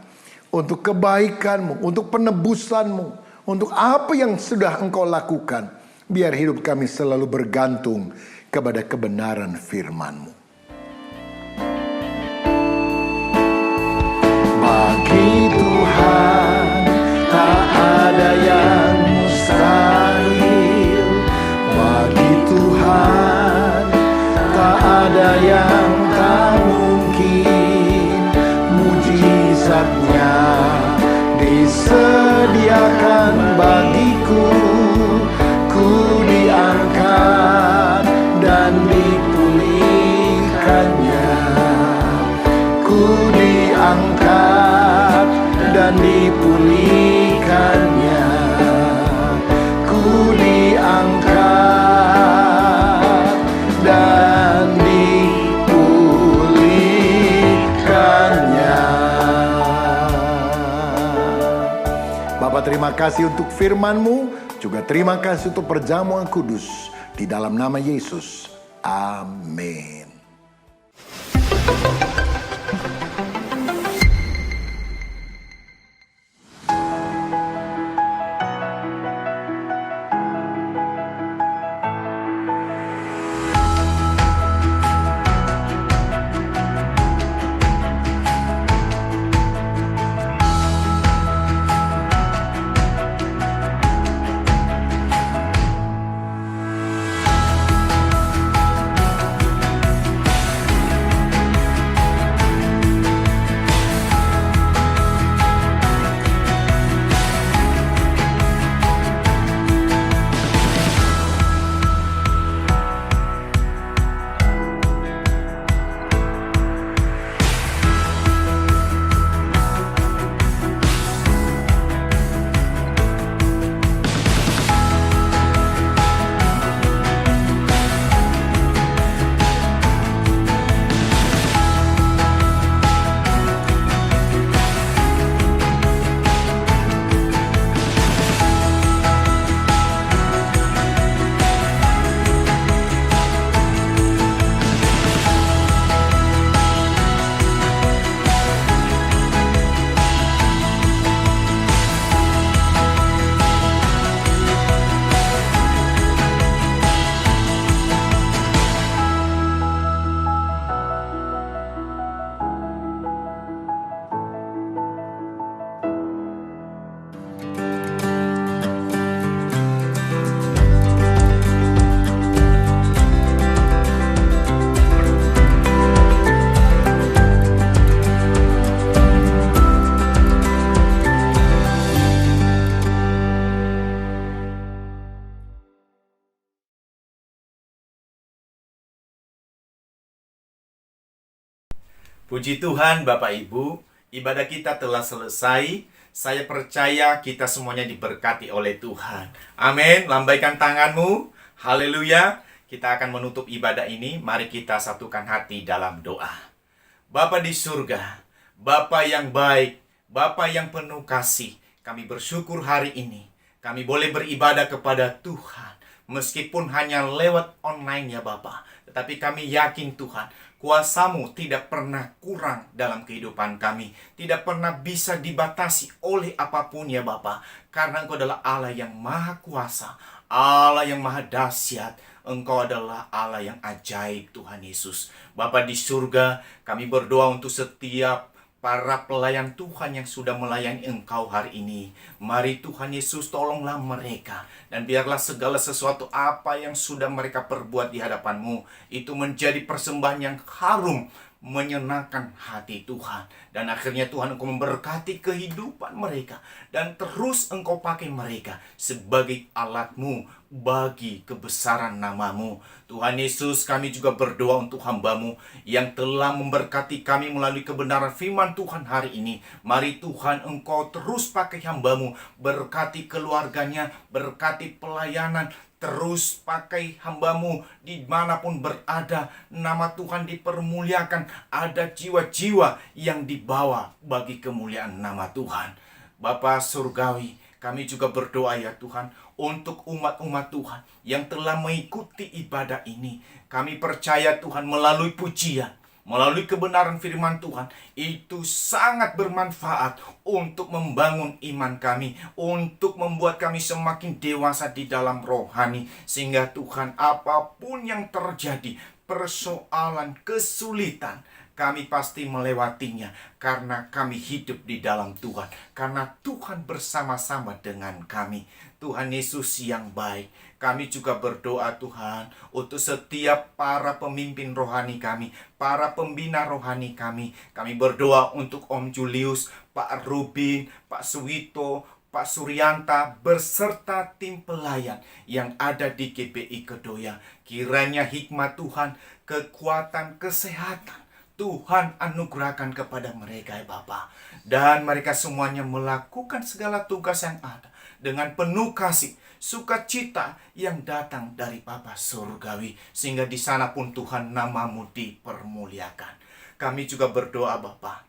untuk kebaikan-Mu, untuk penebusan-Mu, untuk apa yang sudah Engkau lakukan. Biar hidup kami selalu bergantung kepada kebenaran firman-Mu. Bagi Tuhan tak ada yang mustahil. Bagi Tuhan tak ada yang tak mungkin. Mujizatnya disediakan bagiku. Ku diangkat dan dipulihkannya. Ku diangkat dan dipulihkannya. Ku diangkat dan dipulihkannya. Bapa, terima kasih untuk firman-Mu. Juga terima kasih untuk perjamuan kudus. Di dalam nama Yesus. Amin. Puji Tuhan Bapak Ibu, ibadah kita telah selesai. Saya percaya kita semuanya diberkati oleh Tuhan. Amin. Lambaikan tanganmu. Haleluya. Kita akan menutup ibadah ini. Mari kita satukan hati dalam doa. Bapa di surga, Bapa yang baik, Bapa yang penuh kasih, kami bersyukur hari ini kami boleh beribadah kepada Tuhan. Meskipun hanya lewat online ya Bapa, tetapi kami yakin Tuhan, kuasa-Mu tidak pernah kurang dalam kehidupan kami. Tidak pernah bisa dibatasi oleh apapun ya Bapa. Karena Engkau adalah Allah yang maha kuasa, Allah yang maha dahsyat. Engkau adalah Allah yang ajaib Tuhan Yesus. Bapa di surga, kami berdoa untuk setiap para pelayan Tuhan yang sudah melayani Engkau hari ini. Mari Tuhan Yesus tolonglah mereka. Dan biarlah segala sesuatu apa yang sudah mereka perbuat di hadapan-Mu itu menjadi persembahan yang harum menyenangkan hati Tuhan. Dan akhirnya Tuhan Engkau memberkati kehidupan mereka. Dan terus Engkau pakai mereka sebagai alat-Mu bagi kebesaran nama-Mu. Tuhan Yesus, kami juga berdoa untuk hamba-Mu yang telah memberkati kami melalui kebenaran firman Tuhan hari ini. Mari Tuhan Engkau terus pakai hamba-Mu, berkati keluarganya, berkati pelayanan, terus pakai hamba-Mu dimanapun berada. Nama Tuhan dipermuliakan. Ada jiwa-jiwa yang dibawa bagi kemuliaan nama Tuhan. Bapa Surgawi, kami juga berdoa ya Tuhan untuk umat-umat Tuhan yang telah mengikuti ibadah ini. Kami percaya Tuhan melalui pujian, melalui kebenaran firman Tuhan, itu sangat bermanfaat untuk membangun iman kami, untuk membuat kami semakin dewasa di dalam rohani. Sehingga Tuhan, apapun yang terjadi, persoalan, kesulitan, kami pasti melewatinya karena kami hidup di dalam Tuhan. Karena Tuhan bersama-sama dengan kami. Tuhan Yesus yang baik, kami juga berdoa Tuhan untuk setiap para pemimpin rohani kami, para pembina rohani kami. Kami berdoa untuk Om Julius, Pak Rubin, Pak Suwito, Pak Suryanta, beserta tim pelayan yang ada di GPI Kedoya. Kiranya hikmat Tuhan, kekuatan, kesehatan Tuhan anugerahkan kepada mereka ya Bapa. Dan mereka semuanya melakukan segala tugas yang ada dengan penuh kasih, sukacita yang datang dari Bapa Surgawi. Sehingga di sana pun Tuhan nama-Mu dipermuliakan. Kami juga berdoa Bapa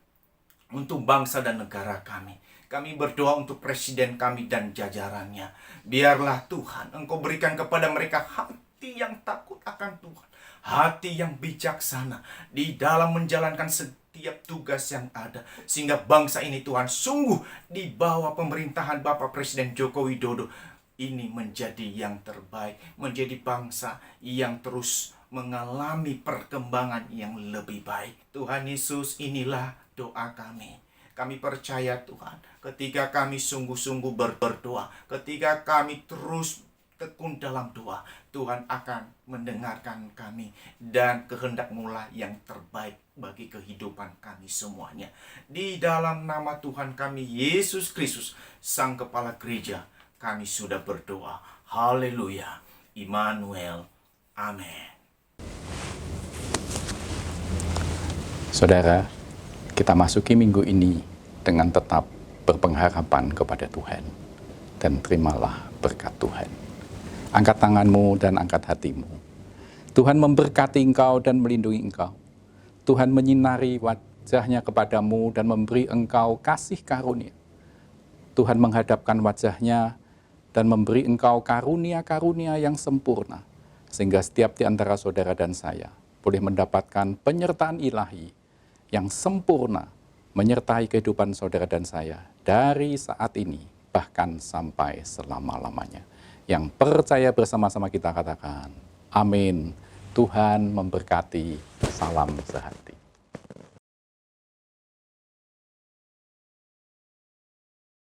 untuk bangsa dan negara kami. Kami berdoa untuk presiden kami dan jajarannya. Biarlah Tuhan Engkau berikan kepada mereka hati yang takut akan Tuhan, hati yang bijaksana di dalam menjalankan setiap tugas yang ada. Sehingga bangsa ini Tuhan sungguh di bawah pemerintahan Bapak Presiden Joko Widodo ini menjadi yang terbaik, menjadi bangsa yang terus mengalami perkembangan yang lebih baik. Tuhan Yesus, inilah doa kami. Kami percaya Tuhan, ketika kami sungguh-sungguh berdoa, ketika kami terus tekun dalam doa, Tuhan akan mendengarkan kami dan kehendak-Mu lah yang terbaik bagi kehidupan kami semuanya. Di dalam nama Tuhan kami Yesus Kristus, Sang Kepala Gereja, kami sudah berdoa. Haleluya. Immanuel. Amin. Saudara, kita masuki minggu ini dengan tetap berpengharapan kepada Tuhan. Dan terimalah berkat Tuhan. Angkat tanganmu dan angkat hatimu. Tuhan memberkati engkau dan melindungi engkau. Tuhan menyinari wajah-Nya kepadamu dan memberi engkau kasih karunia. Tuhan menghadapkan wajah-Nya dan memberi engkau karunia-karunia yang sempurna. Sehingga setiap di antara saudara dan saya boleh mendapatkan penyertaan ilahi yang sempurna menyertai kehidupan saudara dan saya dari saat ini bahkan sampai selama-lamanya. Yang percaya bersama-sama kita katakan, amin. Tuhan memberkati. Salam sehati.